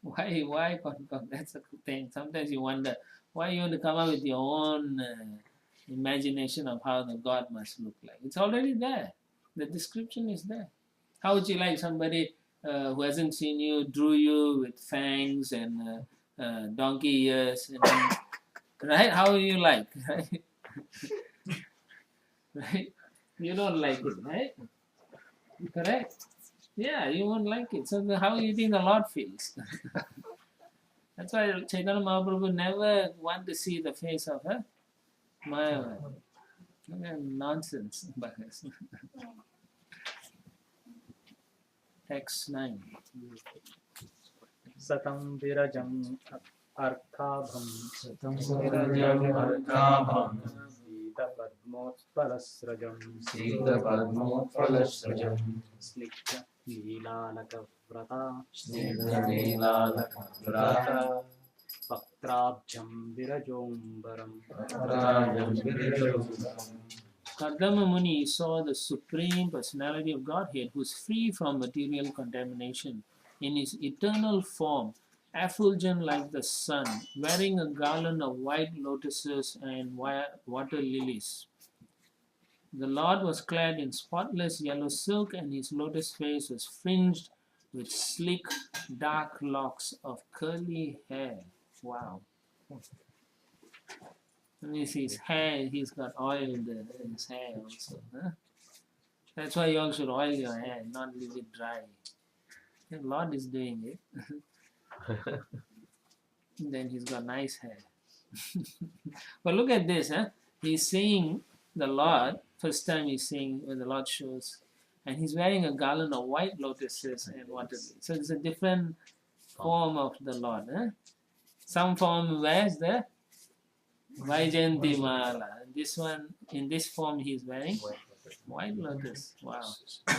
know, why concoct? That's a good thing. Sometimes you wonder why you want to come up with your own imagination of how the God must look like. It's already there. The description is there. How would you like somebody who hasn't seen you drew you with fangs and donkey ears? And, right? How will you like? Right? Right? You don't like it, right? Correct? Yeah, you won't like it. So how do you think the Lord feels? That's why Chaitanya Mahaprabhu never want to see the face of her Maya. Nonsense. Text 9.
Satam virajam arthabam Sita padmotpalasrajam Snigdha Leelalaka Vrata Paktrabjam Virajombaram.
Kardama Muni saw the Supreme Personality of Godhead, who is free from material contamination, in his eternal form, effulgent like the sun, wearing a garland of white lotuses and water lilies. The Lord was clad in spotless yellow silk, and his lotus face was fringed with slick, dark locks of curly hair. Wow. Let me see his hair. He's got oil in his hair also. Huh? That's why you all should oil your hair, not leave it dry. The Lord is doing it. Then he's got nice hair. But look at this. Huh? He's seeing the Lord. First time he's seeing when the Lord shows. And he's wearing a garland of white lotuses and water lilies. So it's a different form of the Lord. Huh? Some form wears the Vaijayanti Mala. this one, in this form, he is wearing
White lotus.
white lotus. Wow.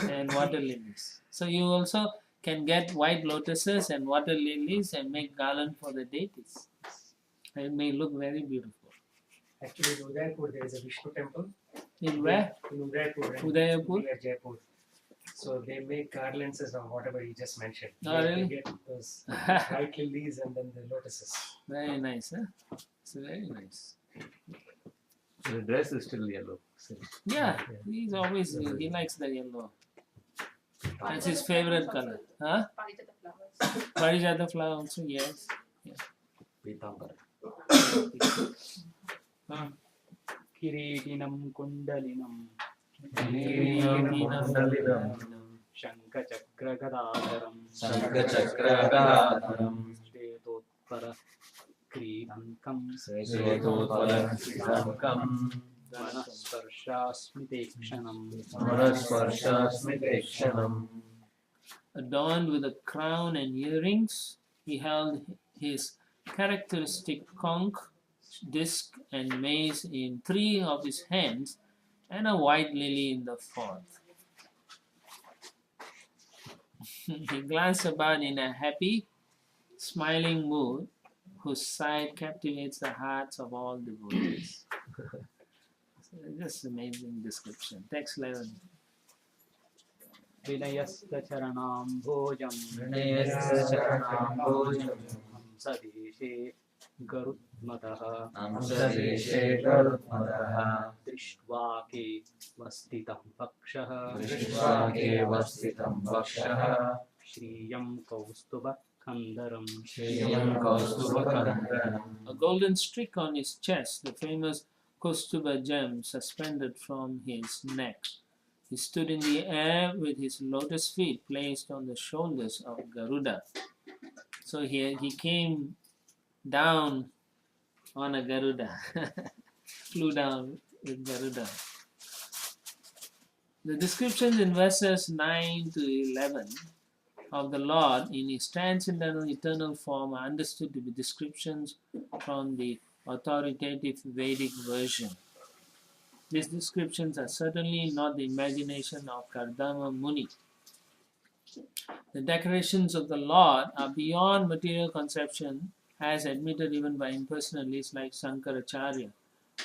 And water lilies. So you also can get white lotuses and water lilies and make garland for the deities. It may look very beautiful.
Actually, in Udaipur there is a Vishnu temple.
In where?
In Udaipur. and
Udaipur?
Near Jaipur. So they make garlands of whatever you just mentioned.
Oh,
They
really?
get those white lilies and then the lotuses.
Very nice, huh? It's very nice.
The dress is still yellow.
Yeah, he's always, he likes the yellow. That's his favorite color. Huh?
Parijata flowers.
Parijata flower also, yes.
Pitambara.
किरीटिनं कुण्डलिनं शङ्खचक्रगदाधरं
शङ्खचक्रगदाधरं
श्वेतोत्पर क्रीडङ्कं
श्वेतोत्पलक्रीडङ्कं
मनःस्पर्शास्मितेक्षणं
मनःस्पर्शास्मितेक्षणम्.
Adorned with a crown and earrings, he held his characteristic conch, disc, and mace in 3 of his hands, and a white lily in the 4th. He glanced about in a happy, smiling mood, whose sight captivates the hearts of all devotees. Just amazing description. Text 11.
विनयस्तचरणाम्भोजं
विनयस्तचरणाम्भोजं
हंसदेशे गरुत्मतः
हंसदेशे गरुत्मतः
दृष्ट्वा केवस्थितं पक्षः
दृष्ट्वा केवस्थितं वक्षः
श्रियं कौस्तुभकन्दरं
श्रियं कौस्तुभकन्दरम्.
A golden streak on his chest, the famous Kaustuba gem suspended from his neck. He stood in the air with his lotus feet placed on the shoulders of Garuda. So he came down on a Garuda, flew down with Garuda. The descriptions in verses 9 to 11 of the Lord in his transcendental eternal form are understood to be descriptions from the authoritative Vedic version. These descriptions are certainly not the imagination of Kardama Muni. The declarations of the Lord are beyond material conception, as admitted even by impersonalists like Sankaracharya.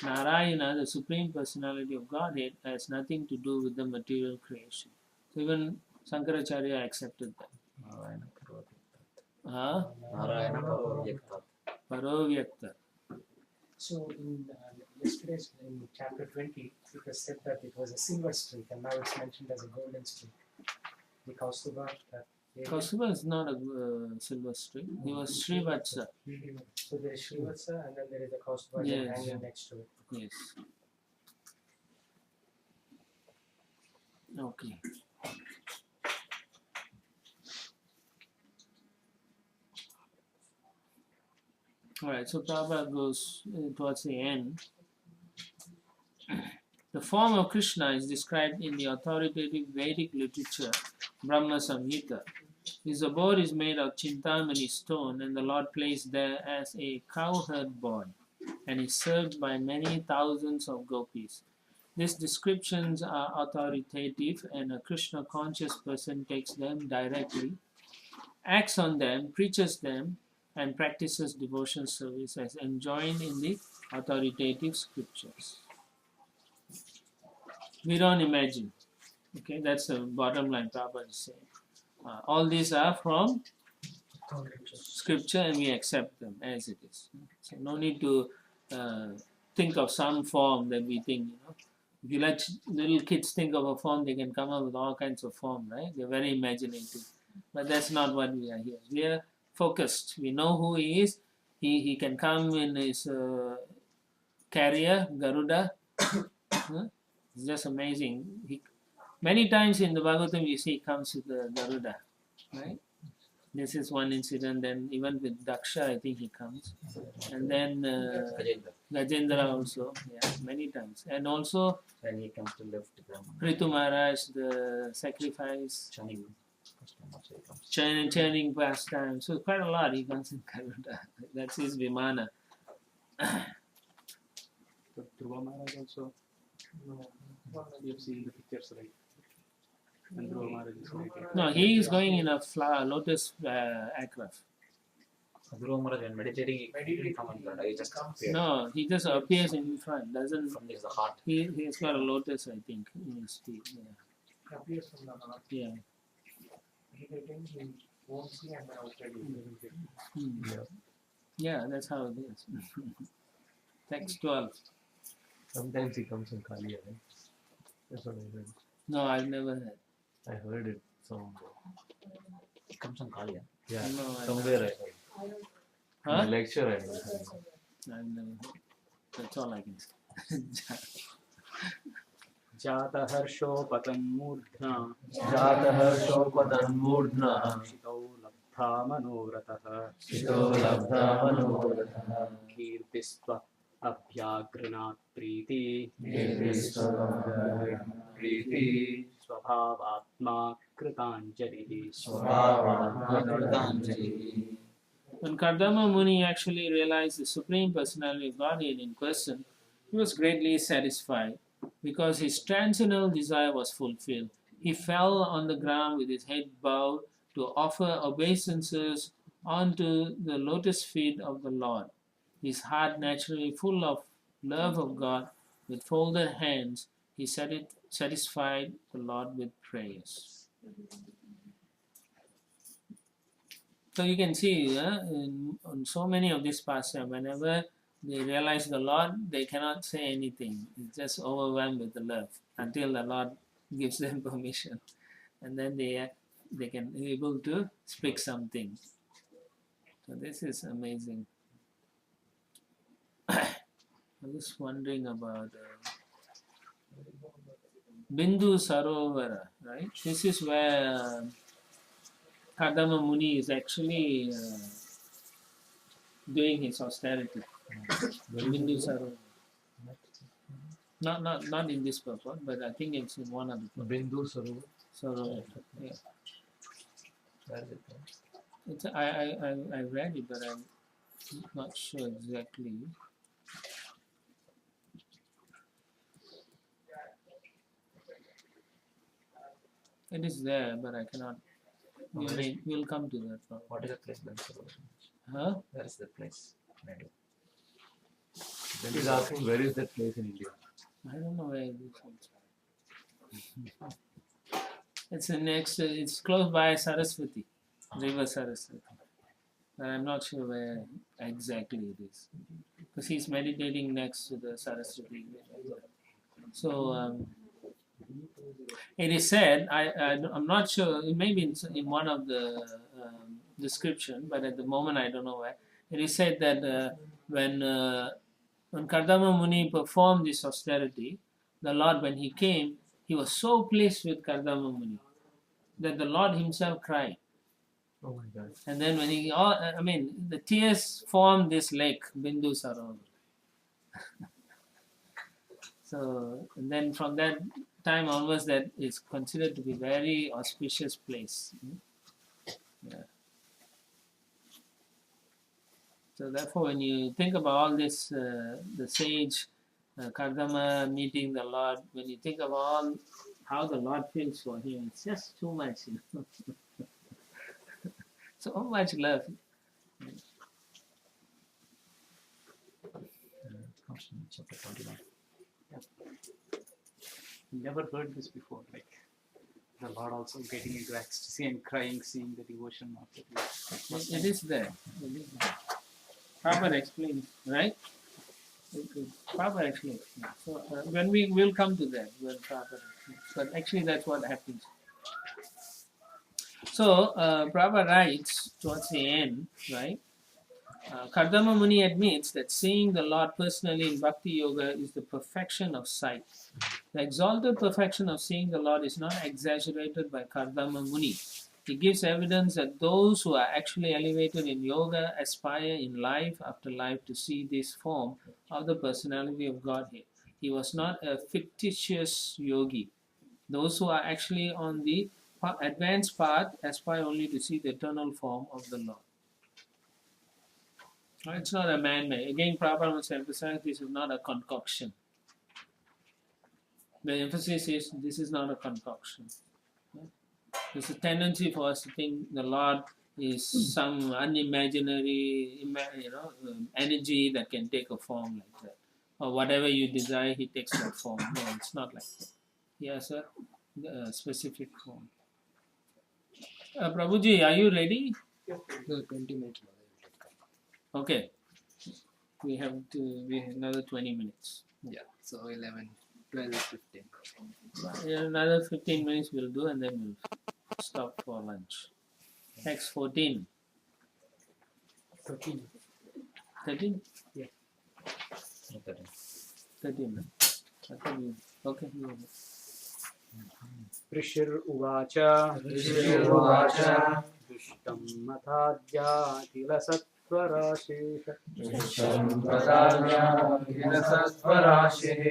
Narayana, the Supreme Personality of Godhead, has nothing to do with the material creation. So even Sankaracharya accepted that.
Narayana Parovyaktat.
Huh?
Narayana Parovyaktat.
Parovyakta.
So in yesterday's in chapter 20, it was said that it was a silver streak, and now it's mentioned as a golden streak. The Kaustuba.
Kaustuba is not a silver streak. He was Srivatsa.
So there is Srivatsa, and then there is a Kaustuba
Yes.
hanging next to it.
Yes. Okay. Alright, so Prabhupada goes towards the end. The form of Krishna is described in the authoritative Vedic literature, Brahma Samhita. His abode is made of Chintamani stone, and the Lord placed there as a cowherd boy, and is served by many thousands of gopis. These descriptions are authoritative, and a Krishna conscious person takes them directly, acts on them, preaches them, and practices devotion service as enjoined in the authoritative scriptures. We don't imagine. Okay, that's the bottom line Prabhupada is saying. All these are from scripture and we accept them as it is. So no need to think of some form that we think, If you let little kids think of a form, they can come up with all kinds of form, right? They're very imaginative. But that's not what we are here. We are focused. We know who he is. He can come in his carrier, Garuda. It's just amazing. Many times in the Bhagavatam you see he comes with the Garuda, right? This is one incident. Then even with Daksha, I think he comes, and then Gajendra also, yeah, many times, and also
Then he comes to lift them.
Ritu Maharaj, the sacrifice, churning pastime. So quite a lot he comes in Garuda. That's his Vimana.
But Dhruva Maharaj also, you have seen the pictures, right? And Dhruva Maharaj is created.
No, he is going in a lotus aircraft.
Guru Maharaj, when meditating, he didn't come in front. He just appeared.
No, he just appears in front. Doesn't
From this, the heart.
he's got a lotus, I think, in his feet. Yeah.
Appears from the heart.
Yeah.
Meditating, he won't see and then outside he will.
Hmm.
Yeah.
Yeah, that's how it is. Text 12.
Sometimes he comes in Kaliya, right? That's what I heard.
No, I've never heard.
I heard it somewhere.
It comes on Kaliya.
Yeah,
No, I
somewhere I heard. In
Huh?
a lecture I heard.
I've never heard. That's all I can say.
जातहर्षोपतन्मूर्ध्ना
जातहर्षोपतन्मूर्ध्नः
शितौ लब्धा मनोरथः
शितो लब्धा मनोरथः
कीर्तिस्त्व अभ्यागृणात् Preeti
Preeti
स्वभावात्मा कृताञ्जलिः
स्वभावात्मकृताञ्जलिः.
When Kardama Muni actually realized the Supreme Personality of Godhead in person, he was greatly satisfied because his transcendental desire was fulfilled. He fell on the ground with his head bowed to offer obeisances onto the lotus feet of the Lord. His heart naturally full of love of God, with folded hands, he satisfied the Lord with prayers. So you can see on so many of these pastimes, whenever they realize the Lord, they cannot say anything. It's just overwhelmed with the love until the Lord gives them permission, and then they can be able to speak something. So this is amazing. I'm just wondering about Bindu Sarovara, right? This is where Kardama Muni is actually doing his austerity. Bindu Sarovara. Not in this purport, but I think it's in one of the
Bindu Sarovar.
Sarovara. Yeah.
Where is it?
It's, I read it, but I'm not sure exactly. It is there, but I cannot. We'll come to that.
What is the place? Bindu Sarovar?
Huh?
Where is the place? Maybe.
He's asking where is that place in India?
I don't know where it is. It's the next. It's close by Saraswati, River Saraswati. But I'm not sure where exactly it is, because he's meditating next to the Saraswati. So it is said. I'm not sure. It may be in one of the description, but at the moment I don't know where. It is said that when Kardama Muni performed this austerity, the Lord, when he came, he was so pleased with Kardama Muni that the Lord himself cried.
Oh my God.
And then when the tears formed this lake, Bindu Sarovar. So, and then from that time onwards, that is considered to be very auspicious place. Yeah. So therefore, when you think about all this, the sage, Kardama meeting the Lord, when you think of all how the Lord feels for him, it's just too much, So much love.
Comes in chapter 21.
Never heard this before. Like the Lord also getting into ecstasy and crying, seeing the devotion of the
It is there. It is there. Prabhupada explains, right? Prabhupada explains. So when we will come to that, when Prabhupada explains. But actually, that's what happens. So Prabhupada writes towards the end, right? Kardama Muni admits that seeing the Lord personally in Bhakti Yoga is the perfection of sight. The exalted perfection of seeing the Lord is not exaggerated by Kardama Muni. He gives evidence that those who are actually elevated in yoga aspire in life after life to see this form of the personality of Godhead. He was not a fictitious yogi. Those who are actually on the advanced path aspire only to see the eternal form of the Lord. It's not a man-made. Again, Prabhupada wants to emphasize this is not a concoction. The emphasis is this is not a concoction. There's a tendency for us to think the Lord is some unimaginary, energy that can take a form like that, or whatever you desire, He takes that form. No, it's not like that. He has a specific form. Prabhuji, are you ready?
No, 20 minutes.
Okay. We have another 20 minutes.
Yeah, so 11, 12, 15.
Another 15 minutes we'll do, and then we'll stop for lunch. Text 14.
13.
13?
Yeah.
13. Okay.
ऋषिर्उवाच
ऋषिर्उवाच
दुष्टं मथाद्याखिलसत्त्वराशेष
सत्वराशिः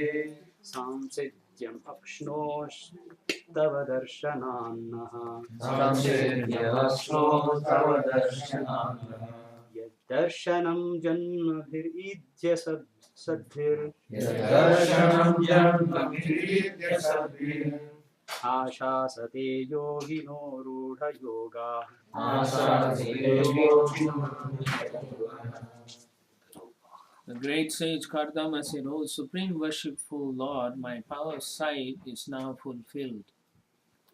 सांसिध्यम् अक्ष्णोस्तव दर्शनान्नः
संसेव्यवस्नो तव दर्शनात्
यद्दर्शनं जन्मभिरीद्य
यद्दर्शनं जन्मभिरीड्यसद्भिः
आशासते योगिनो रूढयोगाः
The great sage Kardama said, O Supreme Worshipful Lord, my power of sight is now fulfilled.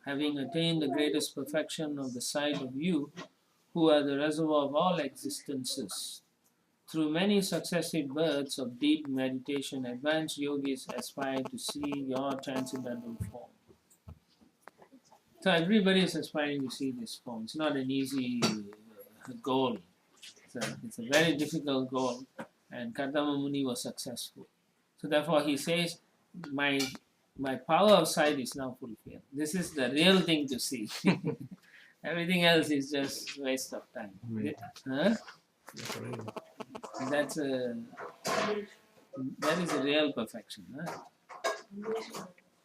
Having attained the greatest perfection of the sight of you, who are the reservoir of all existences, through many successive births of deep meditation, advanced yogis aspire to see your transcendental form. So everybody is aspiring to see this form. It's not an easy goal. It's a very difficult goal, and Kardama Muni was successful. So therefore he says, my power of sight is now fulfilled. This is the real thing to see. Everything else is just waste of time. Huh? That is a real perfection. Huh?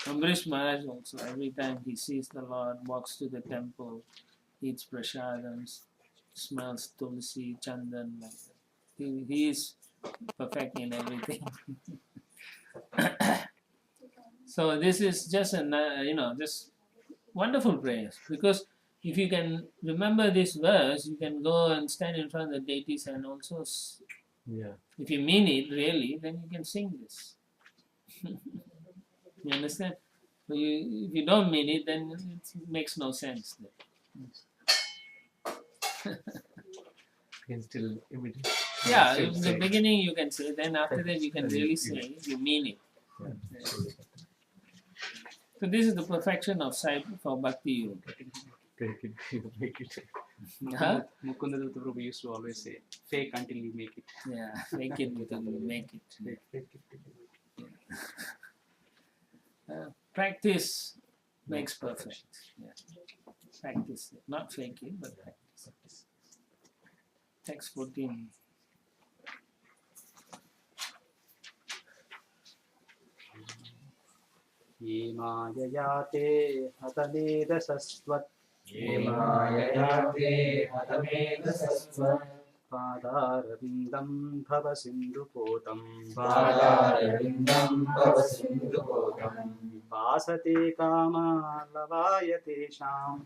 Ambrish Maharaj also, every time he sees the Lord, walks to the temple, eats prasadams, smells tulsi, chandan, like that. He is perfect in everything. So this is just just wonderful prayers, because if you can remember this verse, you can go and stand in front of the deities and also, if you mean it really, then you can sing this. You understand? But if you don't mean it, then it makes no sense.
You can still imitate.
Yeah, in the beginning you can say, then after that you can really say, you mean it. So this is the perfection of sight for Bhakti Yoga.
Make it.
Huh?
Mukunda Datta Prabhu used to always say, fake until you make it.
Yeah, make it until you make it. Practice makes perfect. Yeah. Practice, not fake it, but practice. Text 14.
ये मायया ते हतमेधसस्त्वत् पादारविन्दं भव सिन्धुपोतम् उपासते कामालवाय तेषाम्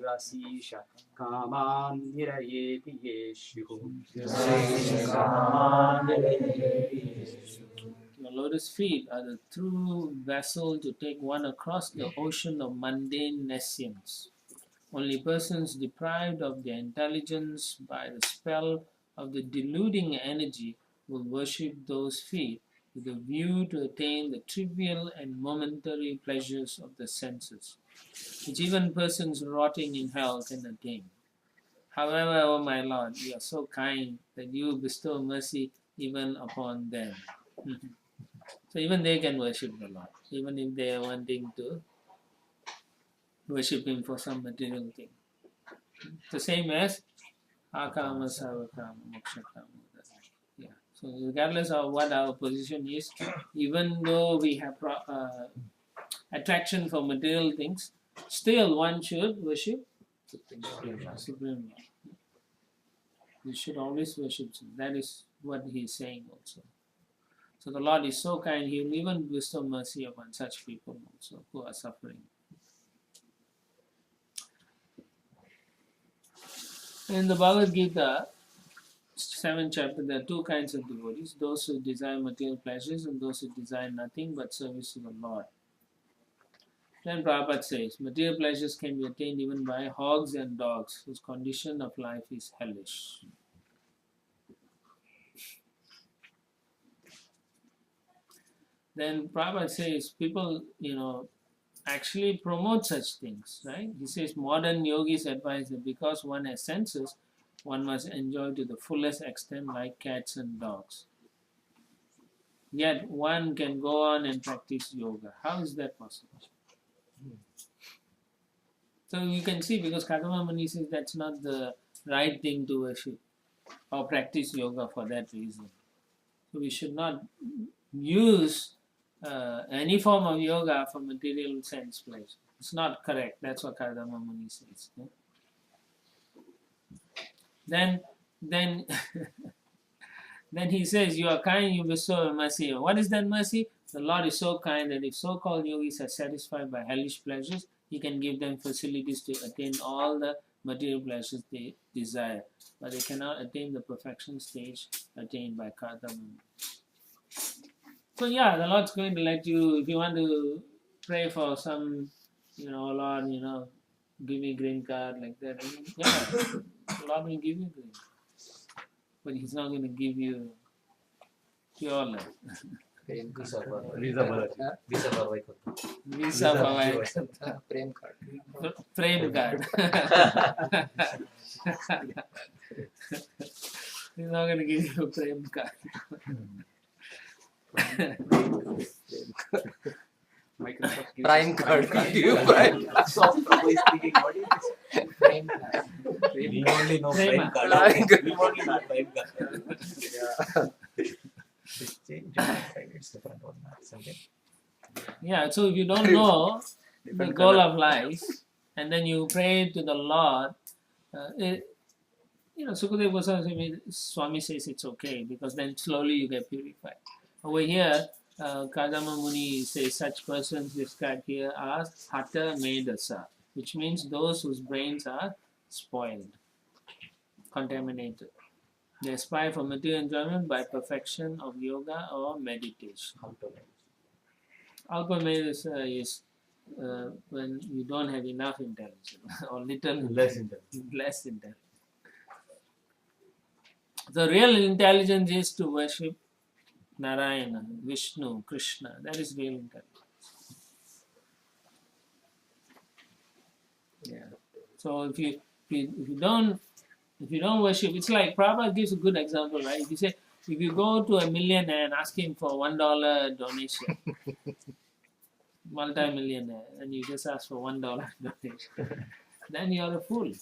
रसीश कामान् निरयेति ये स्युः
Your lotus feet are the true vessel to take one across the ocean of mundane nescience. Only persons deprived of their intelligence by the spell of the deluding energy will worship those feet with a view to attain the trivial and momentary pleasures of the senses, which even persons rotting in hell can attain. However, O my Lord, you are so kind that you bestow mercy even upon them. So even they can worship the Lord, even if they are wanting to worship Him for some material thing. The same as Akama Savakama Mokshakama. Yeah. So regardless of what our position is, even though we have attraction for material things, still one should worship Supreme Lord. You should always worship. That is what he is saying also. So the Lord is so kind, he will even bestow mercy upon such people also who are suffering. In the Bhagavad Gita, 7th chapter, there are two kinds of devotees, those who desire material pleasures and those who desire nothing but service to the Lord. Then Prabhupada says, material pleasures can be attained even by hogs and dogs, whose condition of life is hellish. Then Prabhupada says, people, actually promote such things, right? He says, modern yogis advise that because one has senses, one must enjoy to the fullest extent like cats and dogs. Yet one can go on and practice yoga. How is that possible? So you can see, because Kadama Muni says that's not the right thing to worship or practice yoga for that reason. So we should not use any form of yoga for material sense pleasure. It's not correct. That's what Kadama Muni says. Yeah? Then then he says, you are kind, you bestow mercy. What is that mercy? The Lord is so kind that if so-called yogis are satisfied by hellish pleasures, he can give them facilities to attain all the material pleasures they desire. But they cannot attain the perfection stage attained by Kadama Muni. So yeah, the Lord's going to let you, if you want to pray for some, Lord, give me green card like that. The Lord will give you green. But He's not going to give you pure love.
Visa for
Visa
Visa for Vaikuntha.
Prem card.
Prem card. He's not going to give you a prem card.
Microsoft gives
Prime
us
card.
Prime
You prime.
Prime card. We only know
Prema.
prime card.
Prime card.
We only know prime card. It's changed. It's different one. Something.
Yeah, so if you don't know the
Different
goal
color.
of life, and then you pray to the Lord, Sukadeva Goswami Swami says it's okay, because then slowly you get purified. Over here, Kadama Muni says such persons described here are Hatha Medasa, which means those whose brains are spoiled, contaminated. They aspire for material enjoyment by perfection of yoga or meditation.
How to learn.
Alpa Medasa is when you don't have enough intelligence or little
less intelligent.
less intelligence. The real intelligence is to worship Narayana, Vishnu, Krishna. That is real intelligence. Yeah. So if you don't worship, it's like Prabhupada gives a good example, right? If you say, if you go to a millionaire and ask him for $1 donation, multi-millionaire, and you just ask for $1 donation, then you are a fool.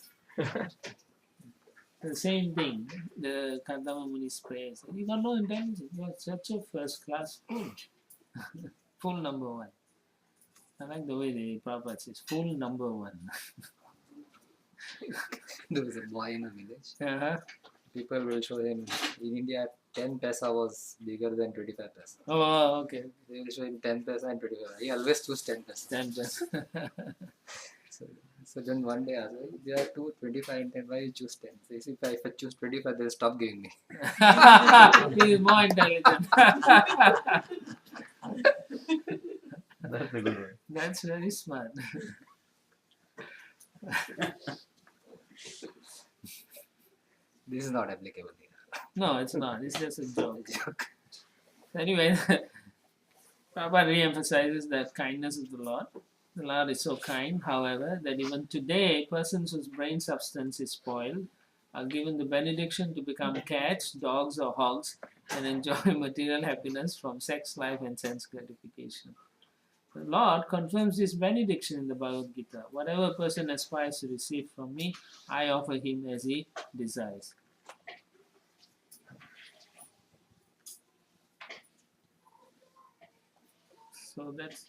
The same thing, the Kadama Muni's prayers. You got no intelligence. You are such a first-class fool. Fool number one. I like the way the Prabhupada says, fool number one.
There was a boy in a village.
Uh-huh.
People will show him in India 10 paisa was bigger than 25 paisa.
Oh, okay.
They will show him 10 paisa and 25 paisa. He always choose 10 paisa.
Stand back.
So then one day I was like, there are two 25 and 10, why you choose 10? So he said, if I choose 25, they'll stop giving me.
He is more intelligent.
That's a good one.
That's very smart.
This is not applicable here.
No, it's not. It's just a joke. Anyway, Prabhupada re-emphasizes that kindness of the Lord. The Lord is so kind, however, that even today, persons whose brain substance is spoiled are given the benediction to become cats, dogs, or hogs and enjoy material happiness from sex life and sense gratification. The Lord confirms this benediction in the Bhagavad Gita. Whatever a person aspires to receive from me, I offer him as he desires. So that's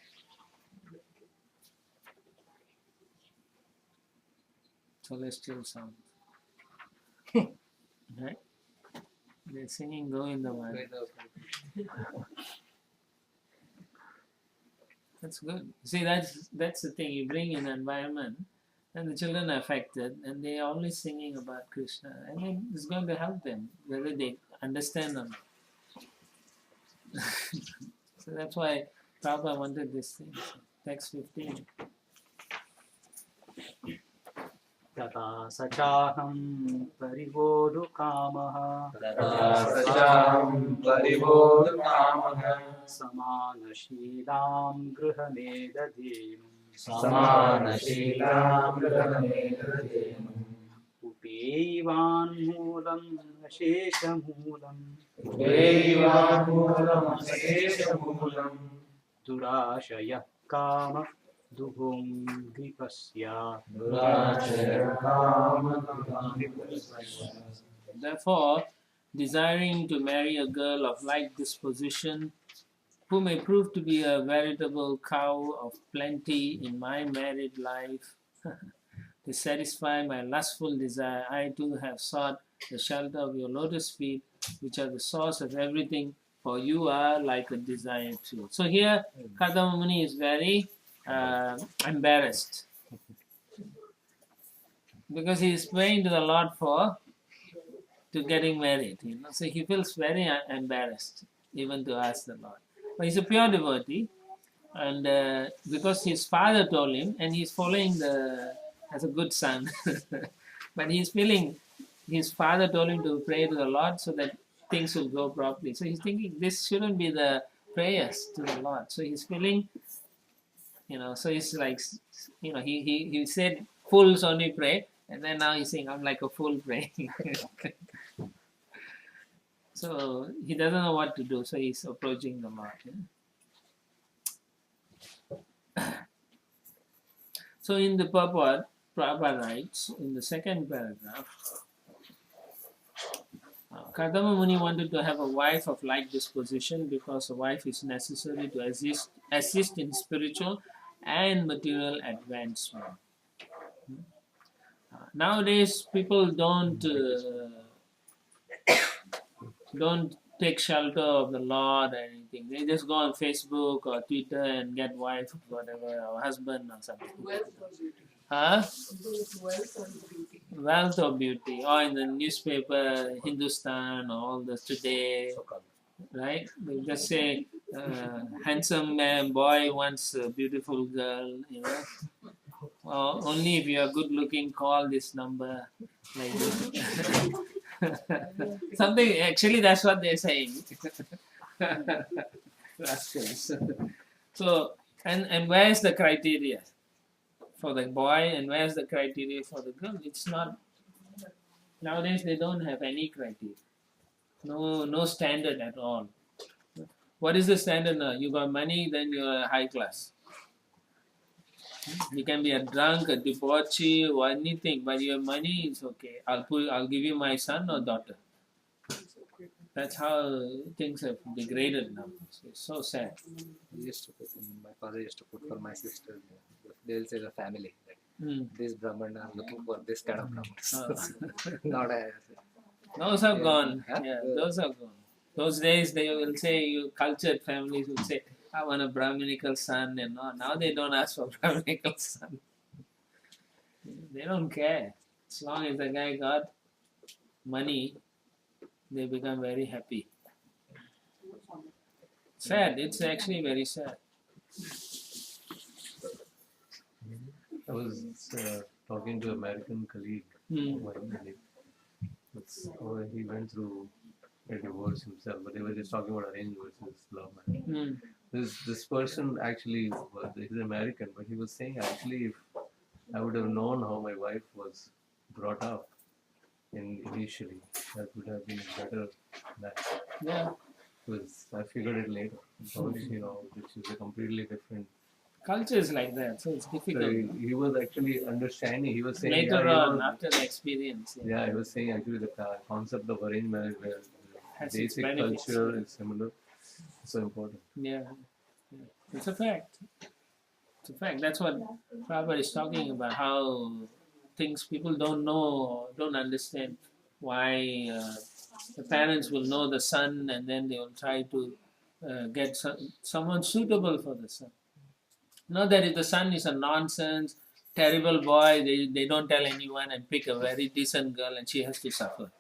celestial sound. Right? They're singing Govindam. That's good. See, that's the thing. You bring an environment, and the children are affected, and they are always singing about Krishna, and then it's going to help them whether they understand or not. So that's why Prabhupada wanted this thing. So, text 15.
तथा सचाहं परिबोधुकामः समानशीलां गृहमेदधेनुं उपेयिवान्मूलम् अशेषमूलम् दुराशयः काम दुभुङ्गिपस्या
Therefore, desiring to marry a girl of like disposition, who may prove to be a veritable cow of plenty in my married life, to satisfy my lustful desire, I too have sought the shelter of your lotus feet, which are the source of everything, for you are like a desired tree. So here, Kadama Muni is very embarrassed because he is praying to the Lord to getting married. So he feels very embarrassed even to ask the Lord. But he's a pure devotee, and because his father told him, and he's following as a good son, but he's feeling his father told him to pray to the Lord so that things will go properly. So he's thinking this shouldn't be the prayers to the Lord. So he's feeling, so he's like, he said fools only pray, and then now he's saying I'm like a fool praying. So he doesn't know what to do, so he's approaching the Lord. So in the purport, Prabhupada writes in the second paragraph, Kadama Muni wanted to have a wife of like disposition because a wife is necessary to assist in spiritual and material advancement. Nowadays, people don't take shelter of the Lord or anything. They just go on Facebook or Twitter and get wife or whatever, or husband or something.
Wealth or beauty.
Huh?
Wealth or beauty.
Wealth or beauty, or in the newspaper, Hindustan, or all the Today, right? They just say, handsome man, boy wants a beautiful girl, or only if you are good looking, call this number, like this. Something, actually that's what they're saying. Rascals. So, and where's the criteria for the boy, and where's the criteria for the girl? It's not, nowadays they don't have any criteria. No standard at all. What is the standard now? You got money, then you're high class. You can be a drunk, a debauchee, or anything, but your money is okay. I'll give you my son or daughter. That's how things have degraded now. It's so sad.
My father used to put for my sister. They'll say the family. This Brahman, I'm looking for this kind of Brahman. Not a.
Those are gone. Yeah, those are gone. Those days they will say, cultured families will say, I want a Brahminical son, and now they don't ask for Brahminical son. They don't care. As long as the guy got money, they become very happy. Sad. It's actually very sad.
I was talking to an American colleague. He went through a divorce himself, but they were just talking about arranged versus love marriage. This person actually he's American, but he was saying actually if I would have known how my wife was brought up initially, that would have been a better match.
Yeah.
Because I figured it later. Which is a completely different
Culture is like that, so it's difficult.
So he was actually understanding. He was saying
later on, after the experience.
Yeah, he was saying actually the concept of arranged marriage, where
Has
basic
its benefits.
culture is similar. It's so important.
Yeah. It's a fact. It's a fact. That's what Prabhupada is talking about, how things people don't know, don't understand. why the parents will know the son and then they will try to get someone suitable for the son. Not that if the son is a nonsense, terrible boy, they don't tell anyone and pick a very decent girl and she has to suffer.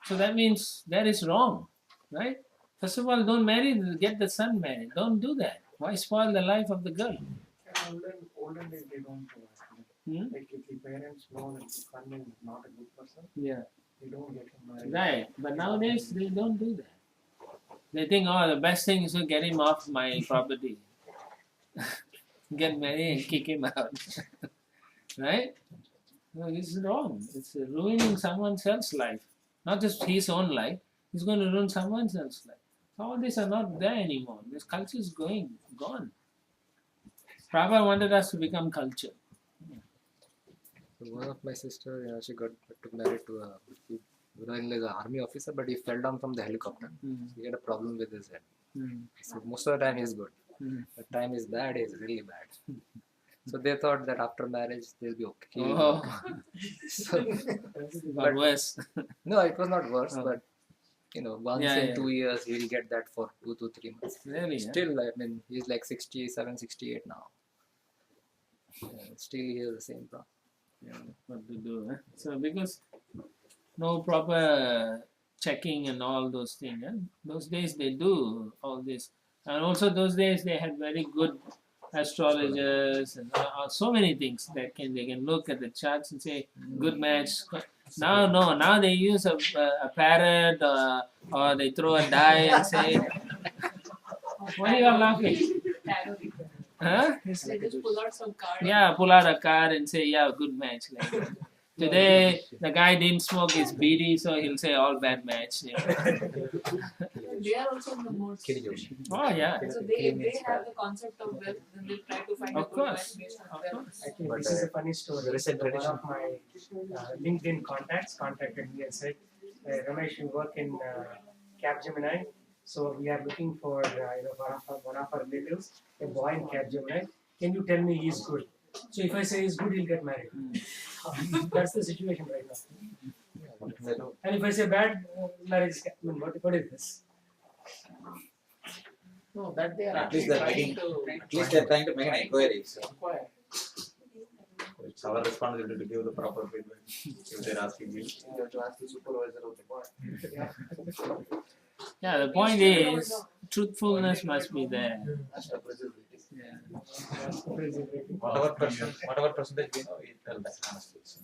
So that means that is wrong, right? First of all, don't marry, get the son married. Don't do that. Why spoil the life of the girl?
Olden days, they don't do
Hmm?
Like if the parents know that the son is not a good person,
Yeah.
they don't get him married.
Right. But nowadays, they don't do that. They think, oh, the best thing is to get him off my property. Get married and kick him out. Right? No, this is wrong. It's ruining someone else's life. Not just his own life. He's going to ruin someone else's life. So all these are not there anymore. This culture is gone. Prabhupada wanted us to become culture.
So one of my sister, she took married to a, like an army officer, but he fell down from the helicopter. He had a problem with his head. So most of the time he's good. The time is bad, he's really bad. So they thought that after marriage they'll be okay.
Oh.
So,
Got worse.
no, it was not worse,
Oh.
but once in 2 years he'll get that for 2 to 3 months.
Really? Yeah?
Still, I mean, he's like 67, 68 now. Still he has the same problem.
Yeah, what to do? Eh? So because no proper checking and all those things. Eh? Those days they do all this, and also those days they had very good astrologers and so many things that they can look at the charts and say good match. Now they use a parrot or they throw a die and say. Why are you all laughing? Huh?
They just pull out some card.
Yeah, pull out a card and say, yeah, good match. Like that. Today, the guy didn't smoke his BD, so he'll say all bad match.
They are also in the mood.
Oh, yeah.
So they have the concept of wealth, then they try to find
Of
a good
course.
match based on
Of
wealth.
course.
Actually,
But,
this is a funny story.
there is a
One
tradition.
of my LinkedIn contacts contacted me and said, Ramesh, you work in Capgemini, so we are looking for one of our relatives, a boy in Capgemini. Can you tell me he's good? So if I say he's good, he'll get married. That's the situation right now. And if I say bad, marriage is. I mean, what is this?
No, that they are
At least
actually
they're
trying
trying
to
to make an inquiry. So
inquire.
it's our responsibility to give the proper feedback if they're asking you.
You have to ask the supervisor of the boy.
Yeah, the point is, truthfulness must be there. Yeah.
Whatever percentage we know, we tell that honestly. So,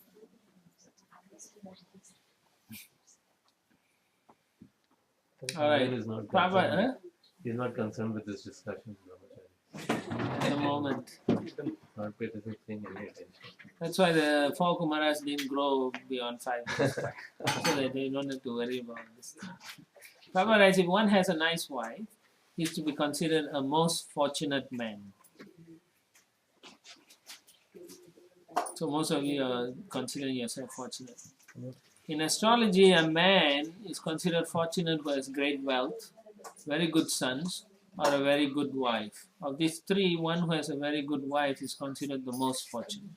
All right.
Is not
Prabhupada,
concerned, he's not concerned with this discussion.
at the moment.
Not paying any attention.
That's why the four Kumaras didn't grow beyond 5 years. So that they don't have to worry about this. Prabhupada writes, if one has a nice wife, he is to be considered a most fortunate man. So most of you are considering yourself fortunate. In astrology, a man is considered fortunate for his great wealth, very good sons, or a very good wife. Of these three, one who has a very good wife is considered the most fortunate.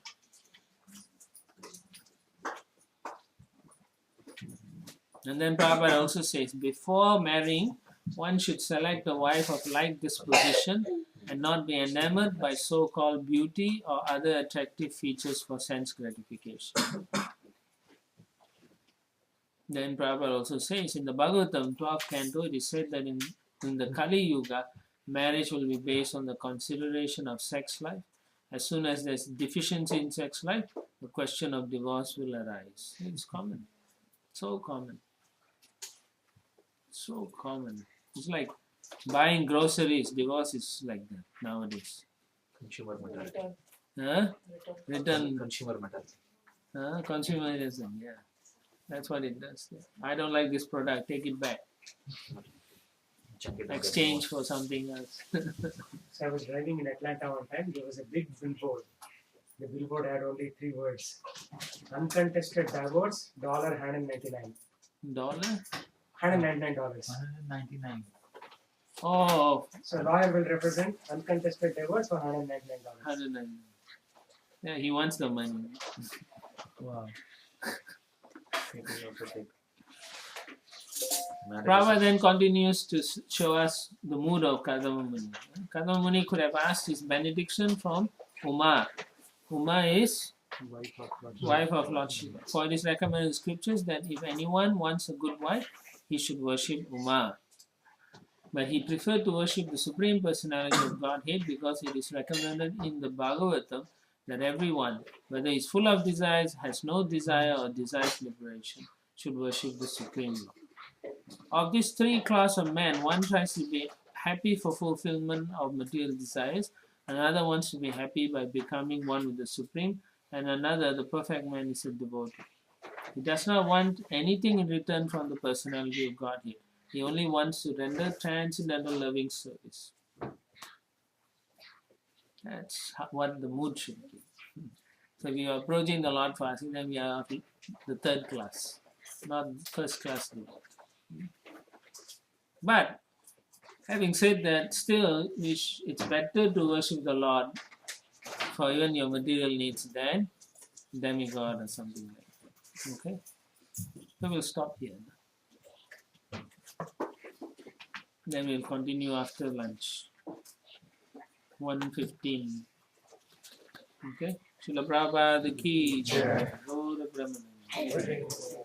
And then Prabhupada also says, before marrying, one should select a wife of like disposition and not be enamored by so-called beauty or other attractive features for sense gratification. Then Prabhupada also says, in the Bhagavatam 12th canto, it is said that in the Kali Yuga, marriage will be based on the consideration of sex life. As soon as there's deficiency in sex life, the question of divorce will arise. It's common. So common. So common. It's like buying groceries. Divorce is like that nowadays.
consumer mentality.
Huh? Return.
Consumer mentality.
Consumerism, yeah. That's what it does. Yeah. I don't like this product. Take it back.
Check it
Exchange for something else.
So I was driving in Atlanta one time. There was a big billboard. The billboard had only 3 words: uncontested divorce, $199.
$199?
$199.
199.
Oh,
So lawyer will represent uncontested divorce for $199.
199. Yeah, he wants the money.
Wow.
It will also take.
Marriage
Prabhupada then continues to show us the mood of Kadamba Muni. Kadamba Muni could have asked his benediction from Uma. Uma is wife of Lord Shiva. For it is recommended in scriptures that if anyone wants a good wife, he should worship Uma. But he preferred to worship the Supreme Personality of Godhead because it is recommended in the Bhagavatam that everyone, whether he is full of desires, has no desire, or desires liberation, should worship the Supreme Lord. Of these three classes of men, one tries to be happy for fulfillment of material desires, another wants to be happy by becoming one with the Supreme, and another, the perfect man, is a devotee. He does not want anything in return from the personality of Godhead. He only wants to render transcendental loving service. That's what the mood should be. So if you are approaching the Lord fasting, then we are the third class, not first class devotee. But having said that, still it's better to worship the Lord for even your material needs than demigod or something like that. Okay? So we'll stop here. Then we'll continue after lunch. 1:15. Okay? Srila Prabhupada ki jai. Gaura Brahmananda.